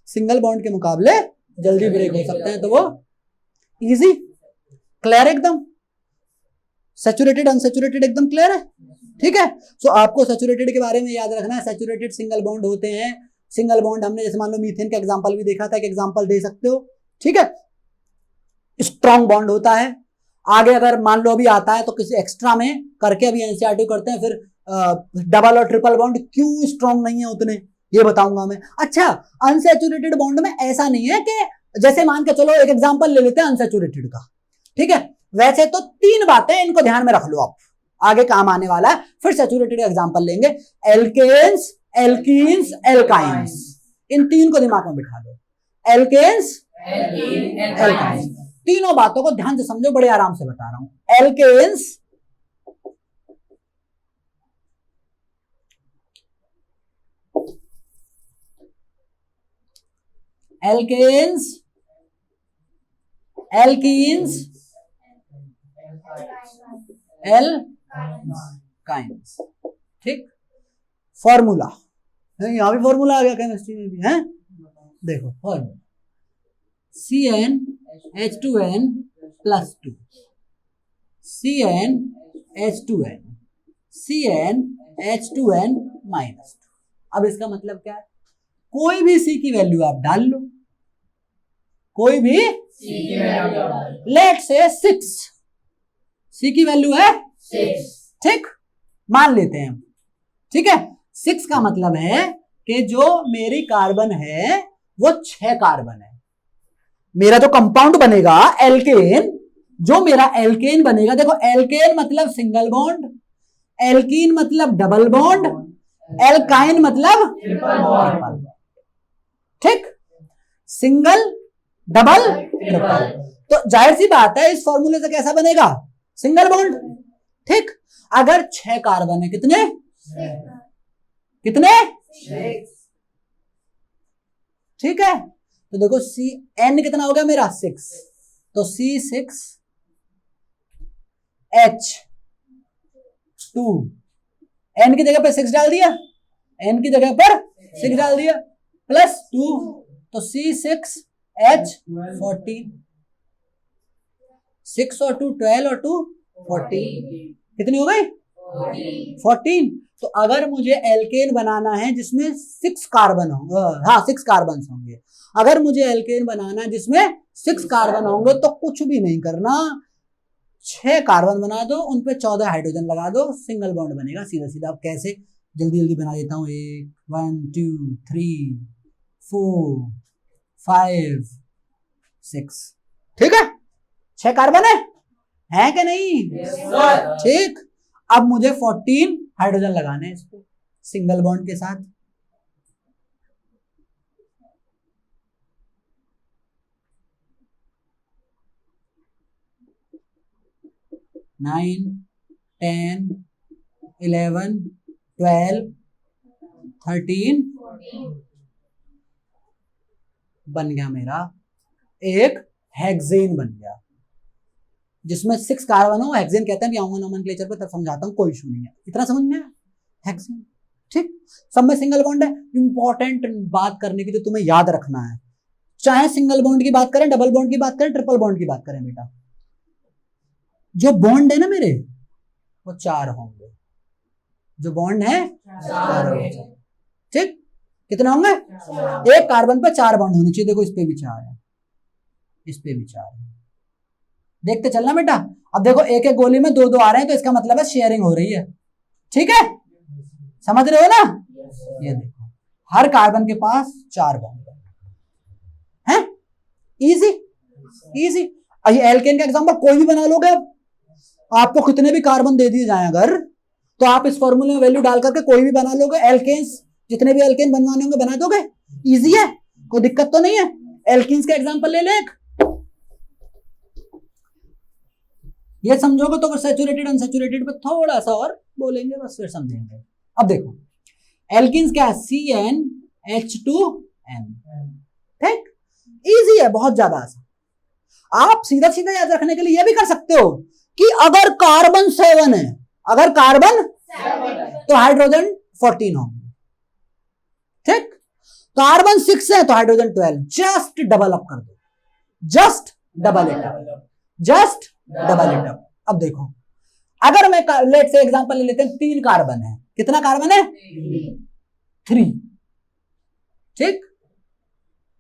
सिंगल बॉन्ड के मुकाबले जल्दी ब्रेक हो सकते हैं, तो वो इजी, क्लियर एकदम, सैचुरेटेड अनसैचुरेटेड एकदम क्लियर है, ठीक है। सो आपको सैचुरेटेड के बारे में याद रखना है, सैचुरेटेड सिंगल बॉन्ड होते हैं, सिंगल बॉन्ड हमने जैसे मान लो मीथेन का एग्जांपल भी देखा था, एक एग्जांपल दे सकते हो, ठीक है। स्ट्रॉन्ग बॉन्ड होता है, आगे अगर मान लो अभी आता है तो किसी एक्स्ट्रा में करके अभी एनसीईआरटी करते हैं, फिर डबल और ट्रिपल बॉन्ड क्यों स्ट्रॉन्ग नहीं है उतने, ये बताऊंगा मैं। अच्छा, अनसैचुरेटेड बॉन्ड में ऐसा नहीं है कि जैसे मान के चलो एक एग्जांपल ले लेते हैं अनसैचुरेटेड का, ठीक है। वैसे तो 3 बातें इनको ध्यान में रख लो आप, आगे काम आने वाला है, फिर सैचुरेटेड एग्जांपल लेंगे। एल्केन्स, एल्कीन्स, एल्काइंस, इन 3 को दिमाग में बिठा दो, एल्केन्स, एल्काइंस, तीनों बातों को ध्यान से समझो, बड़े आराम से बता रहा हूं। एल्केन्स, एल्केन्स, एल्कीन्स, एल्काइंस, ठीक। फॉर्मूला, यहां भी फॉर्मूला आ गया केमिस्ट्री में भी है, देखो फॉर्मूला CnH2n +2, CnH2n, CnH2n -2। अब इसका मतलब क्या है, कोई भी C की वैल्यू आप डाल लो, कोई भी लेट से 6, C की वैल्यू है 6, ठीक, मान लेते हैं हम, ठीक है। 6 का मतलब है कि जो मेरी कार्बन है वो 6 कार्बन है, मेरा जो कंपाउंड बनेगा एल्केन, जो मेरा एल्केन बनेगा, देखो एल्केन मतलब सिंगल बॉन्ड, एल्कीन मतलब डबल बॉन्ड, एल्काइन मतलब ट्रिपल बॉन्ड, ठीक, सिंगल डबल ट्रिपल। तो जाहिर सी बात है इस फॉर्मूले से कैसा बनेगा, सिंगल बॉन्ड, ठीक। अगर 6 कार्बन है, कितने कितने 6, ठीक है। तो देखो Cn कितना हो गया मेरा 6, तो C6H2, n की जगह पर 6 डाल दिया, n की जगह पर 6 डाल दिया, +2, तो C6H14, 6 और 2 12 और 2 14, कितनी हो गई 14। तो अगर मुझे एल्केन बनाना है जिसमें 6 कार्बन होंगे, हाँ 6 कार्बन होंगे, अगर मुझे एल्केन बनाना है जिसमें 6 कार्बन होंगे तो कुछ भी नहीं करना, 6 कार्बन बना दो, उन पे 14 हाइड्रोजन लगा दो, सिंगल बॉन्ड बनेगा सीधा सीधा। अब कैसे, जल्दी जल्दी बना देता हूं, 1 2 3 4 5 6, ठीक है, 6 कार्बन है कि नहीं, ठीक। अब मुझे 14 हाइड्रोजन लगाने हैं इस पे सिंगल बॉन्ड के साथ, 9, 10, 11, 12, 13 बन गया मेरा एक हेक्सेन बन गया, जिसमें 6 कार्बन हो। हेक्सेन कहते हैं, आऊंगा नोमेनक्लेचर पे तब समझाता हूं, कोई इशू नहीं है। इतना समझ में आया? हेक्सेन, ठीक। सब में सिंगल बॉन्ड है। इंपॉर्टेंट बात करने की जो तुम्हें याद रखना है, चाहे सिंगल बॉन्ड की बात करें, डबल बॉन्ड की बात करें, ट्रिपल बॉन्ड की बात करें, बेटा जो बॉन्ड है ना मेरे, वो 4 होंगे। जो बॉन्ड है 4 होंगे, ठीक। कितने होंगे? एक कार्बन पे 4 बॉन्ड होने चाहिए। देखो इस पे भी 4 है, इस पे भी 4 है। देखते चलना बेटा। अब देखो एक एक गोली में 2-2 आ रहे हैं, तो इसका मतलब है शेयरिंग हो रही है, ठीक है। समझ रहे हो ना? ये देखो हर कार्बन के पास 4 बॉन्ड है। Easy easy. ये एल्केन का एग्जांपल कोई भी बना लोगे। अब आपको कितने भी कार्बन दे दिए जाए अगर, तो आप इस फॉर्मूले में वैल्यू डाल करके कोई भी बना लोगे। एल्केन्स जितने भी एल्केन बनवाने होंगे बना दोगे। इजी है, कोई दिक्कत तो नहीं है। एल्कीन्स का एग्जांपल ले ले एक। ये समझोगे तो सैचुरेटेड अनसैचुरेटेड पे थोड़ा सा और बोलेंगे, बस फिर समझेंगे। अब देखो एल्कीन्स क्या है? CnH2n, ठीक। इजी है, बहुत ज्यादा आसान। आप सीधा सीधा याद रखने के लिए यह भी कर सकते हो कि अगर कार्बन 7 है, अगर कार्बन 7 तो हाइड्रोजन 14 होंगे, ठीक। कार्बन 6 है तो हाइड्रोजन 12। जस्ट डबल अप कर दो, just double it up, just double it up. अब देखो अगर मैं लेट से एग्जांपल ले लेते हैं, 3 कार्बन है। कितना कार्बन है? 3, ठीक,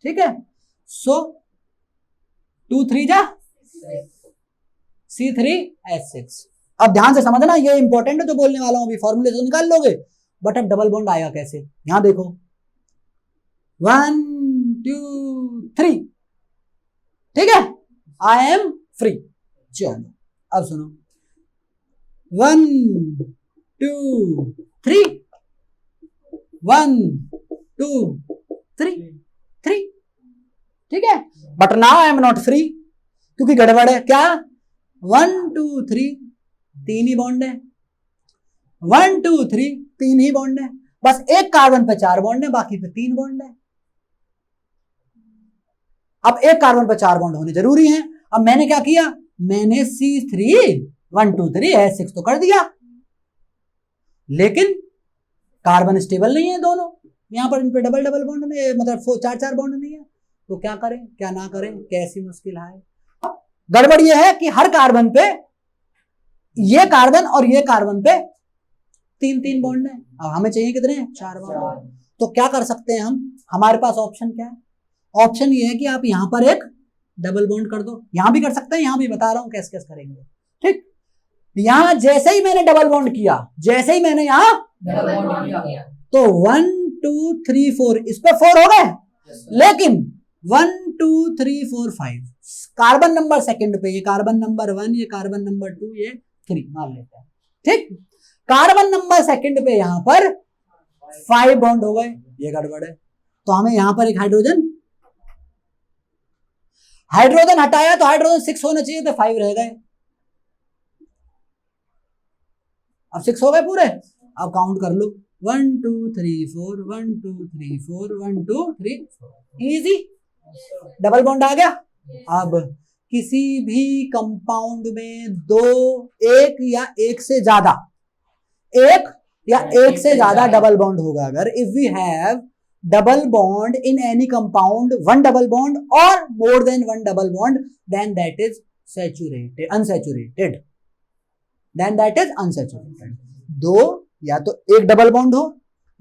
ठीक है। सो 2 3 जा C3H6। अब ध्यान से समझना, ये इंपॉर्टेंट है जो बोलने वाला हूं। अभी फॉर्मूले से निकाल लोगे, बट अब डबल बॉन्ड आएगा कैसे? यहां देखो 1 2 3, ठीक है। I am free. चलो अब सुनो 1 2 3, 1 2 3 3, ठीक है। But now I am not free, क्योंकि गड़बड़ है। क्या? 1 2 3 3 ही बॉन्ड है, 1 2 3 3 ही बॉन्ड है। बस एक कार्बन पे 4 बॉन्ड है, बाकी पे 3 बॉन्ड है। अब एक कार्बन पे 4 बॉन्ड होने जरूरी हैं। अब मैंने क्या किया? मैंने C3 1 2 3 H6 तो कर दिया, लेकिन कार्बन स्टेबल नहीं है दोनों। यहां पर इन पे डबल डबल बॉन्ड में, मतलब 4-4 बॉन्ड नहीं है। तो क्या करें क्या ना करें, कैसी मुश्किल है। गड़बड़ यह है कि हर कार्बन पे, ये कार्बन और ये कार्बन पे 3-3 बॉन्ड है। अब हमें चाहिए कितने? 4 बॉन्ड। तो क्या कर सकते हैं हम? हमारे पास ऑप्शन क्या है? ऑप्शन ये है कि आप यहां पर एक डबल बॉन्ड कर दो। यहां भी कर सकते हैं, यहां भी बता रहा हूं कैसे कैसे करेंगे, ठीक। यहां जैसे ही मैंने डबल बॉन्ड किया, जैसे ही मैंने यहां डबल बॉन्ड किया, तो 1 2 3 4 इस पे 4 हो गए, लेकिन 1 2 3 4 5 कार्बन नंबर सेकंड पे, ये कार्बन नंबर 1, ये कार्बन नंबर 2, ये 3 मान लेते हैं, ठीक। कार्बन नंबर सेकंड पे यहां पर 5 बॉन्ड हो गए, ये गड़बड़ है। तो हमें यहां पर एक हाइड्रोजन हटाया, तो हाइड्रोजन 6 होना चाहिए, तो 5 रह गए। अब 6 हो गए पूरे। अब काउंट कर लो 1 2 3 4 1 2 3 4 1 2 3 4। इजी, डबल बॉन्ड आ गया। अब किसी भी कंपाउंड में एक या एक से ज्यादा डबल बॉन्ड होगा, अगर if we have double bond in any compound, one double bond or more than one double bond, then that is unsaturated. दो या तो एक डबल बॉन्ड हो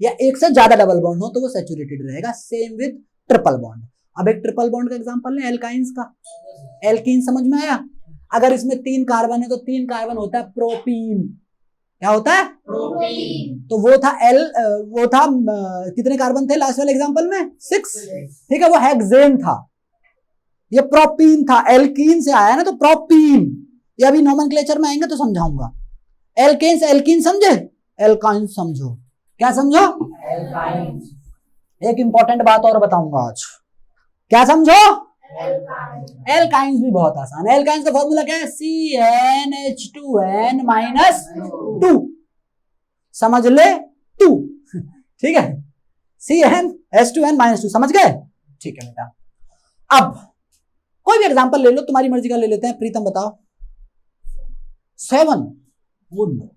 या एक से ज्यादा डबल बॉन्ड हो तो वो सैचुरेटेड रहेगा। Same with triple bond. अब एक ट्रिपल बॉन्ड का एग्जांपल है एल्काइंस का। एल्कीन समझ में आया? अगर इसमें 3 कार्बन है तो 3 कार्बन होता है प्रोपीन। क्या होता है? प्रोपीन। तो वो था कितने कार्बन थे लास्ट वाले एग्जांपल में? 6, ठीक है। वो हेक्सेन था, ये प्रोपीन था। एल्कीन से आया ना, तो प्रोपीन। ये अभी नोमेनक्लेचर में आएंगे तो समझाऊंगा। एल्केन से एल्कीन समझे, एल्काइन समझो। क्या समझो? एल्काइन। एक इंपॉर्टेंट बात और बताऊंगा आज। क्या समझो? एल्काइंस भी बहुत आसान है। एल्काइंस का फॉर्मूला क्या है? CnH2n -2, समझ ले 2, ठीक है, CnH2n -2, समझ गए? ठीक है बेटा। अब कोई भी एग्जांपल ले लो, तुम्हारी मर्जी का ले लेते हैं। प्रीतम बताओ। 7, गुड नो,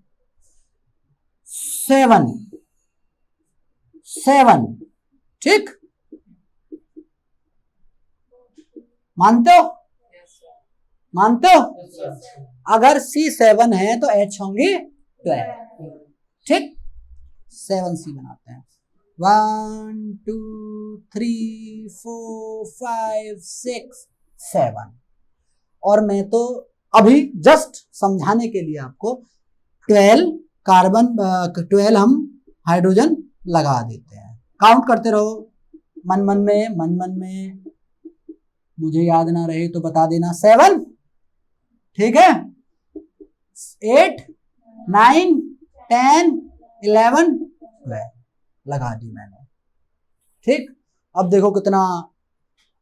7, ठीक, मानते हो? मानते हो? अगर C7 है तो H होंगी 12, ठीक। 7C बनाते हैं। 1 2 3 4 5 6 7। और मैं तो अभी जस्ट समझाने के लिए आपको 12 कार्बन 12 हम हाइड्रोजन लगा देते हैं। काउंट करते रहो मन मन में, मुझे याद ना रहे तो बता देना। 7, ठीक है, 8 9 10 11 12 लगा दी मैंने, ठीक। अब देखो कितना,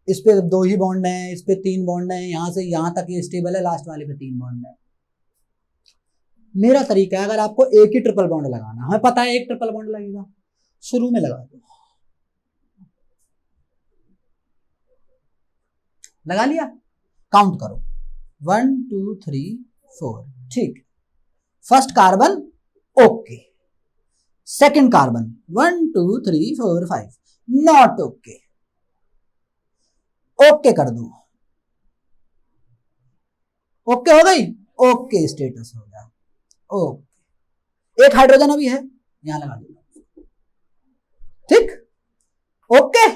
इस पे 2 ही बॉन्ड हैं, इस पे 3 बॉन्ड हैं, यहां से यहां तक ये स्टेबल है, लास्ट वाले पे 3 बॉन्ड है। मेरा तरीका है, अगर आपको एक ही ट्रिपल बॉन्ड लगाना, हमें पता है एक ट्रिपल बॉन्ड लगेगा, शुरू में लगा दो। लगा लिया? काउंट करो 1 2 3 4, ठीक। First carbon okay, second carbon 1 2 3 4 5 not okay, okay कर दो, ओके हो गई, ओके स्टेटस हो गया, ओके। एक हाइड्रोजन अभी है, यहां लगा दो, ठीक, okay.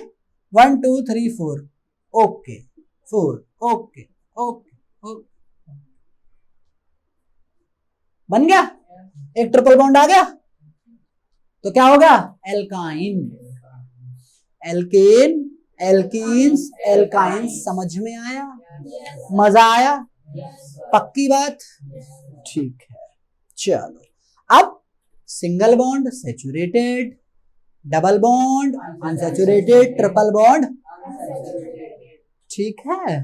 1 2 3 4 okay, 4 okay okay okay, बन गया, एक ट्रिपल बॉन्ड आ गया, तो क्या होगा? Alkyne, alkane, alkenes, alkynes. समझ में आया? मजा आया? पक्की बात? ठीक है, चलो। अब single bond saturated, double bond unsaturated, triple bond, ठीक है।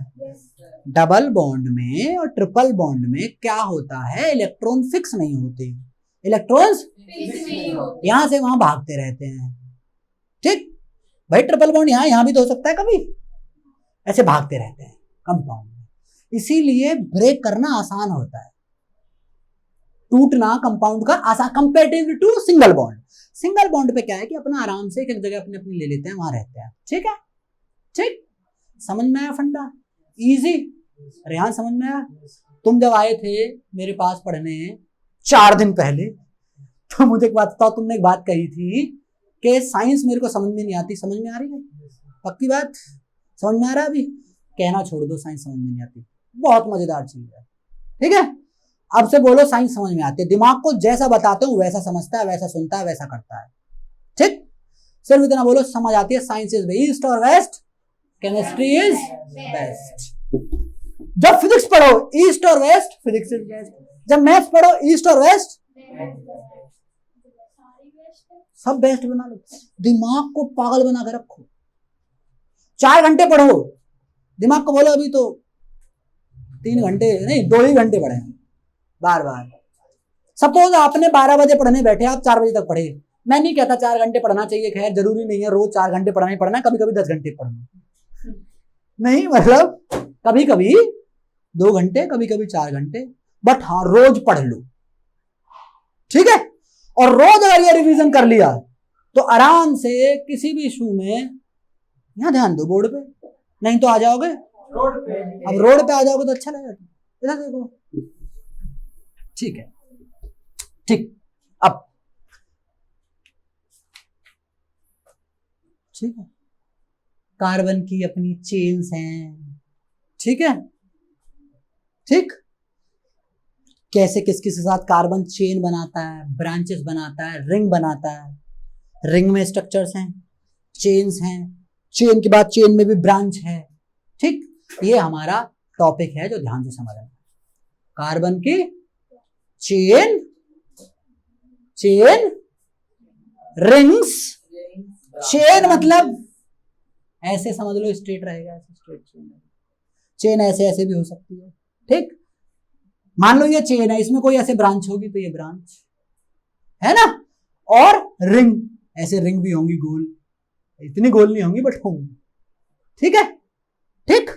डबल बॉन्ड में और ट्रिपल बॉन्ड में क्या होता है? इलेक्ट्रॉन फिक्स नहीं होते, इलेक्ट्रॉन्स यहां से वहां भागते रहते हैं, ठीक। भाई ट्रिपल बॉन्ड यहां भी तो हो सकता है, कभी ऐसे भागते रहते हैं कंपाउंड में, इसीलिए ब्रेक करना आसान होता है, टूटना कंपाउंड का आसान, comparative to single bond. Single bond पे क्या है कि अपना आराम से एक जगह अपनी अपनी ले लेते हैं, वहां रहते हैं, ठीक है, ठीक। समझ में आया फंडा? इजी। रेहान समझ में आया? तुम जब आए थे मेरे पास पढ़ने 4 दिन पहले, तो मुझे एक बात बताओ, तुमने एक बात कही थी कि साइंस मेरे को समझ में नहीं आती, समझ में आ रही है? पक्की बात? समझ में आ रहा है? अभी कहना छोड़ दो साइंस समझ में नहीं आती, बहुत मजेदार चीज है, ठीक है। अब से बोलो साइंस समझ में आती है, दिमाग को जैसा बताते हो वैसा समझता है, वैसा सुनता है, वैसा करता है, ठीक। सिर्फ इतना बोलो समझ आती है, साइंस इज ईस्ट और वेस्ट, केमिस्ट्री इज बेस्ट। जब फिजिक्स पढ़ो ईस्ट और वेस्ट, फिजिक्स इज बेस्ट। जब मैथ्स पढ़ो ईस्ट और वेस्ट, सब बेस्ट बना लो, दिमाग को पागल बना के रखो। 4 घंटे पढ़ो, दिमाग को बोलो अभी तो 3 घंटे नहीं 2 ही घंटे पढ़े बार बार। सपोज आपने 12 बजे पढ़ने बैठे, आप 4 बजे तक पढ़े, मैं नहीं कहता 4 घंटे पढ़ना चाहिए, खैर जरूरी नहीं है रोज 4 घंटे पढ़ना ही पढ़ना है, कभी कभी 10 घंटे पढ़ना नहीं, मतलब कभी कभी 2 घंटे, कभी कभी 4 घंटे, बट हाँ रोज पढ़ लो, ठीक है। और रोज अगर ये रिवीजन कर लिया तो आराम से किसी भी इशू में, यहां ध्यान दो बोर्ड पे, नहीं तो आ जाओगे रोड पे। अब रोड पे आ जाओगे तो अच्छा लगेगा, इधर देखो, ठीक है, ठीक। अब ठीक है, कार्बन की अपनी चेन्स हैं, ठीक है, ठीक। कैसे किस किस के साथ कार्बन चेन बनाता है, ब्रांचेस बनाता है, रिंग बनाता है, रिंग में स्ट्रक्चर्स हैं, चेन्स हैं, चेन के बाद चेन में भी ब्रांच है, ठीक। ये हमारा टॉपिक है जो ध्यान से समझना, कार्बन की चेन, चेन, रिंग्स, चेन मतलब ऐसे समझ लो स्ट्रेट रहेगा, ऐसे स्ट्रेट चेन ऐसे ऐसे भी हो सकती है। ठीक, मान लो ये चेन है, इसमें कोई ऐसे ब्रांच होगी तो ये ब्रांच है ना, और रिंग, ऐसे रिंग भी होंगी गोल, इतनी गोल नहीं होंगी बट होंगी। ठीक है, ठीक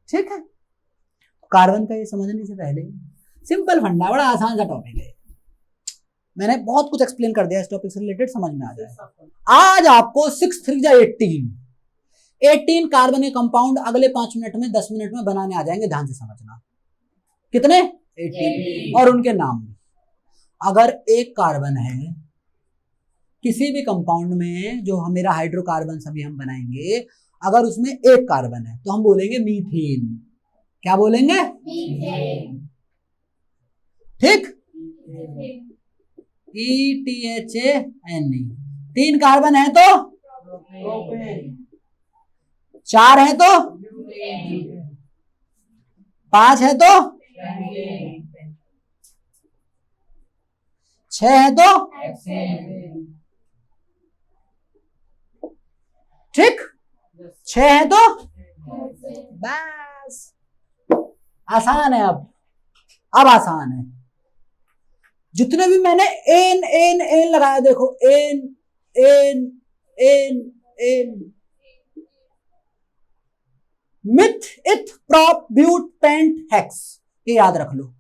ठीक है। कार्बन का ये समझने से पहले सिंपल फंडा, बड़ा आसान सा टॉपिक है, मैंने बहुत कुछ एक्सप्लेन कर दिया, इस टॉपिक से रिलेटेड समझ में आ जाएगा। आज आपको 6 3 जा 18 कार्बन के कंपाउंड अगले 5 मिनट में 10 मिनट में बनाने आ जाएंगे, ध्यान से समझना। कितने? 18 और उनके नाम भी। अगर एक कार्बन है किसी भी कंपाउंड में, जो मेरा हाइड्रोकार्बन अभी हम बनाएंगे, अगर उसमें एक कार्बन है तो हम बोलेंगे मीथेन। क्या बोलेंगे? मीथेन। ठीक, ETHANE। 3 कार्बन है तो प्रोपेन, 4 है तो 5 है तो 6 है तो ठीक, 6 है तो बस आसान है। अब आसान है। जितने भी मैंने एन एन एन लगाया, देखो एन एन एन एन, meth eth prop but pent hex, ये याद रख लो।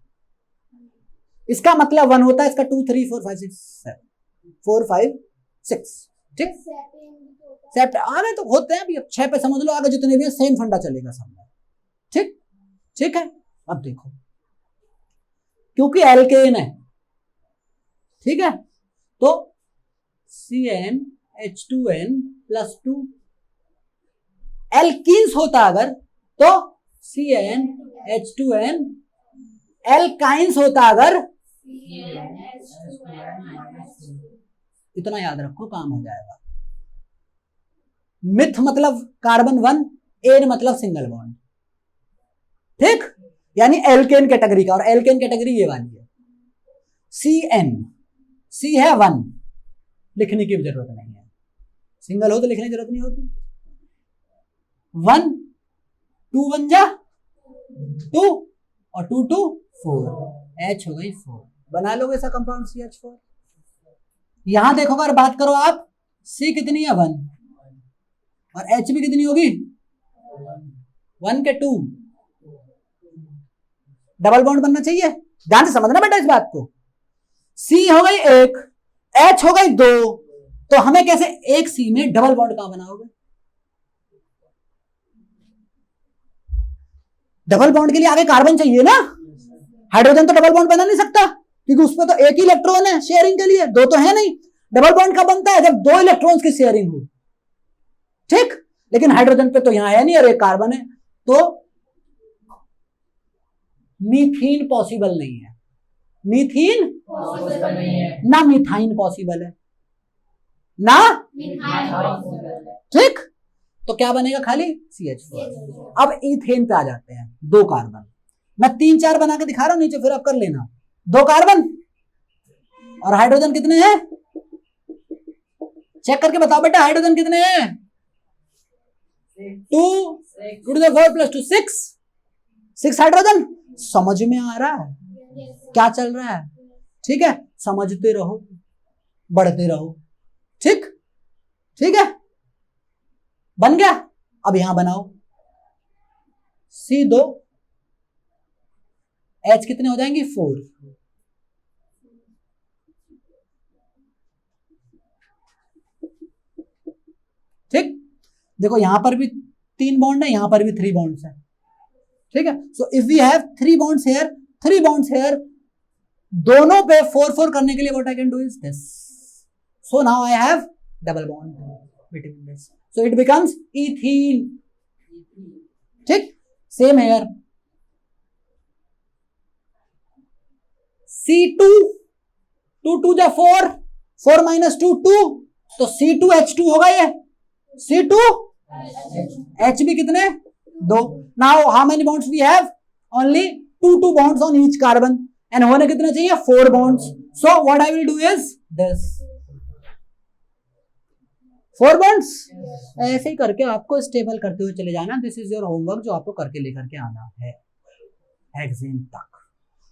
इसका मतलब 1 होता है, इसका 2 3 4 5 6 7 4 5 6। ठीक, सेप्ट आगे तो होते हैं, अभी 6 पे समझ लो, आगे जितने भी है सेम फंडा चलेगा सब में। ठीक, ठीक है। अब देखो, क्योंकि एल्केन है, ठीक है, तो CnH2n+2। एल्कीन्स होता अगर तो CnH2n। एल्काइंस होता अगर, इतना याद रखो, काम हो जाएगा। मिथ मतलब कार्बन 1, एन मतलब सिंगल बॉन्ड। ठीक, यानी एल्केन कैटेगरी का, और एल्केन कैटेगरी ये वाली है। CN, C है 1, लिखने की जरूरत नहीं है, सिंगल हो तो लिखने की जरूरत नहीं होती। 1 2 1 जा 2 और 2 2 4, H हो गई 4। बना लोगे ऐसा कंपाउंड CH4। यहां देखो, अगर बात करो आप, C कितनी है 1 और H भी कितनी होगी 1 के 2, डबल बॉन्ड बनना चाहिए। ध्यान से समझना बेटा इस बात को। C हो गई 1, H हो गई 2, तो हमें कैसे एक C में डबल बॉन्ड कहां बनाओगे? डबल बॉन्ड के लिए आगे कार्बन चाहिए ना, हाइड्रोजन तो डबल बॉन्ड बना नहीं सकता, क्योंकि उसमें तो एक ही इलेक्ट्रॉन है शेयरिंग के लिए, 2 तो है नहीं। डबल बॉन्ड कब बनता है? जब 2 इलेक्ट्रॉन्स की शेयरिंग हो। ठीक, लेकिन हाइड्रोजन पे तो यहां है नहीं और एक कार्बन है, तो मीथेन पॉसिबल नहीं है। मीथेन पॉसिबल नहीं है, ना मिथाइन पॉसिबल है, ना मिथाइन पॉसिबल है। ठीक, तो क्या बनेगा? खाली CH4। अब इथेन पे आ जाते हैं। 2 कार्बन, मैं 3 4 बना के दिखा रहा हूं नीचे, फिर आप कर लेना। 2 कार्बन और हाइड्रोजन कितने हैं? चेक करके बताओ बेटा, हाइड्रोजन कितने हैं? 2 2 to the 4 + 2 6 हाइड्रोजन। समझ में आ रहा है क्या चल रहा है? ठीक है, समझते रहो, बढ़ते रहो। ठीक, ठीक है, बन गया। अब यहां बनाओ C2, H कितने हो जाएंगे? 4। ठीक, देखो यहां पर भी 3 बॉन्ड है, यहां पर भी 3 बॉन्ड्स है। ठीक है, so if we have 3 bonds here, 3 bonds here, दोनों पे 4 4 करने के लिए what I can do is this. So now I have double bond between this, so it becomes ethene. ठीक, सेम हियर। C2 2 2 जा 4, 4 - 2 2, तो C2H2 होगा ये। C2 H भी कितने? 2। Now how many bonds we have? Only 2 bonds on each carbon, and होने कितने चाहिए? 4 bonds. So what I will do is this. 4 bonds. ऐसे ही करके आपको स्टेबल करते हुए चले जाना। दिस इज योर होमवर्क जो आपको करके लेकर के आना है हेक्सेन तक।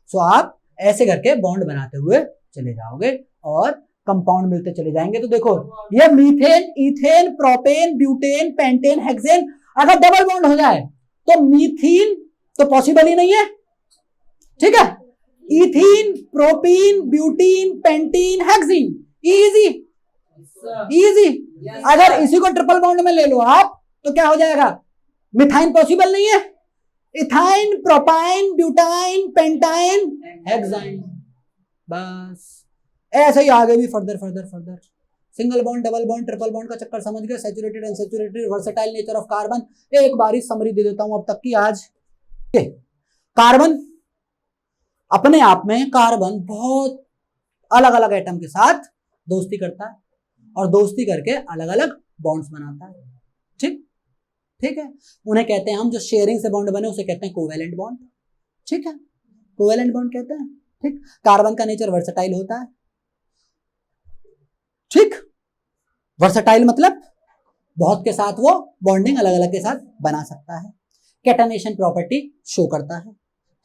सो आप ऐसे करके बॉन्ड बनाते हुए चले जाओगे और कंपाउंड मिलते चले जाएंगे। तो देखो ये methane, ethane, propane, butane, pentane, hexane, अगर डबल बॉन्ड हो जाए तो मीथीन तो पॉसिबल ही नहीं है, ठीक है। Ethene, propene, butene, pentene, hexene, easy easy. अगर इसी को ट्रिपल बॉन्ड में ले लो आप तो क्या हो जाएगा, मिथाइन पॉसिबल नहीं है, ethyne, propyne, butyne, pentyne, hexyne. बस ऐसे ही आगे भी further further further single bond, double bond, triple bond का चक्कर समझ गए। Saturated, unsaturated, versatile nature of carbon. एक बारी समरी दे देता हूं अब तक की। आज कार्बन अपने आप में, कार्बन बहुत अलग अलग एटम के साथ दोस्ती करता है और दोस्ती करके अलग अलग बॉन्ड्स बनाता है, ठीक ठीक है। उन्हें कहते हैं हम, जो शेयरिंग से बॉन्ड बने उसे कहते हैं कोवेलेंट बॉन्ड, ठीक है, कोवेलेंट बॉन्ड कहते हैं, ठीक। कार्बन का नेचर वर्सेटाइल होता है, ठीक। वर्सेटाइल मतलब बहुत के साथ वो बॉन्डिंग अलग अलग के साथ बना सकता है। कैटनेशन प्रॉपर्टी शो करता है,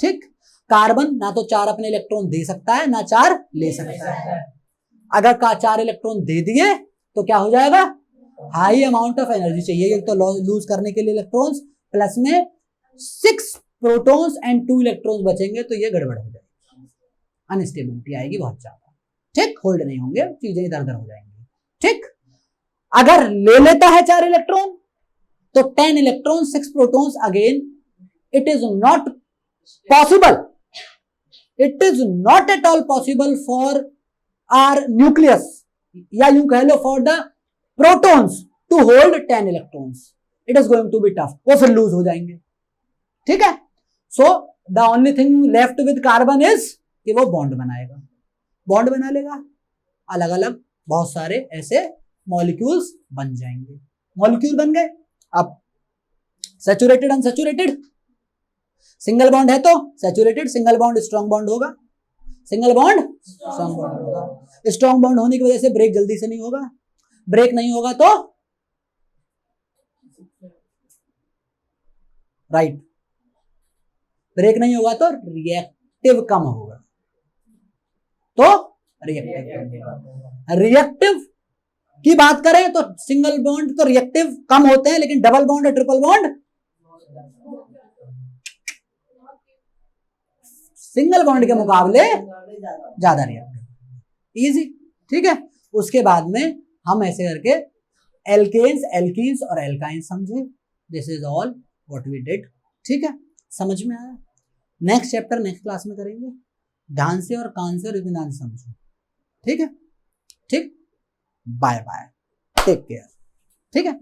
ठीक। कार्बन ना तो 4 अपने इलेक्ट्रॉन दे सकता है ना 4 ले सकता है। अगर 4 इलेक्ट्रॉन दे दिए तो क्या हो जाएगा, हाई अमाउंट ऑफ एनर्जी चाहिए एक तो लूज करने के लिए इलेक्ट्रॉन्स, प्लस में 6 प्रोटॉन्स एंड 2 इलेक्ट्रॉन्स बचेंगे तो ये गड़बड़ हो जाएगी, अनस्टेबिलिटी आएगी बहुत ज्यादा, ठीक। होल्ड नहीं होंगे, चीजें इधर उधर हो जाएंगी, ठीक। अगर ले लेता है 4 इलेक्ट्रॉन तो 10 electron 6 protons, again it is not possible, it is not at all possible for our nucleus, या यूं कह लो for the protons to hold 10 electrons. It is going to be tough, वो फिर लूज हो जाएंगे, ठीक है। So the only thing left with carbon is कि वो बॉन्ड बनाएगा, बॉन्ड बना लेगा, अलग अलग बहुत सारे ऐसे मॉलिक्यूल्स बन जाएंगे। मॉलिक्यूल बन गए। अब सैचुरेटेड, अनसैचुरेटेड, सिंगल बॉन्ड है तो saturated, single bond strong bond होगा, सिंगल बॉन्ड स्ट्रॉन्ग बॉन्ड होगा। स्ट्रॉन्ग बॉन्ड होने की वजह से ब्रेक जल्दी से नहीं होगा, ब्रेक नहीं होगा तो राइट, ब्रेक नहीं होगा तो रिएक्टिव कम होगा, तो रिएक्टिव की बात करें तो सिंगल बॉन्ड तो रिएक्टिव कम होते हैं, लेकिन डबल बॉन्ड और ट्रिपल बॉन्ड सिंगल बॉन्ड के मुकाबले ज्यादा रिएक्टिव, इजी, ठीक है। उसके बाद में हम ऐसे करके एल्केन्स, एल्कीन्स और एल्काइंस समझे। This is all what we did, ठीक है। समझ में आया? नेक्स्ट चैप्टर नेक्स्ट क्लास में करेंगे, ध्यान से और कान से और इत्मीनान से समझो, ठीक है, ठीक। बाय बाय, टेक केयर, ठीक है।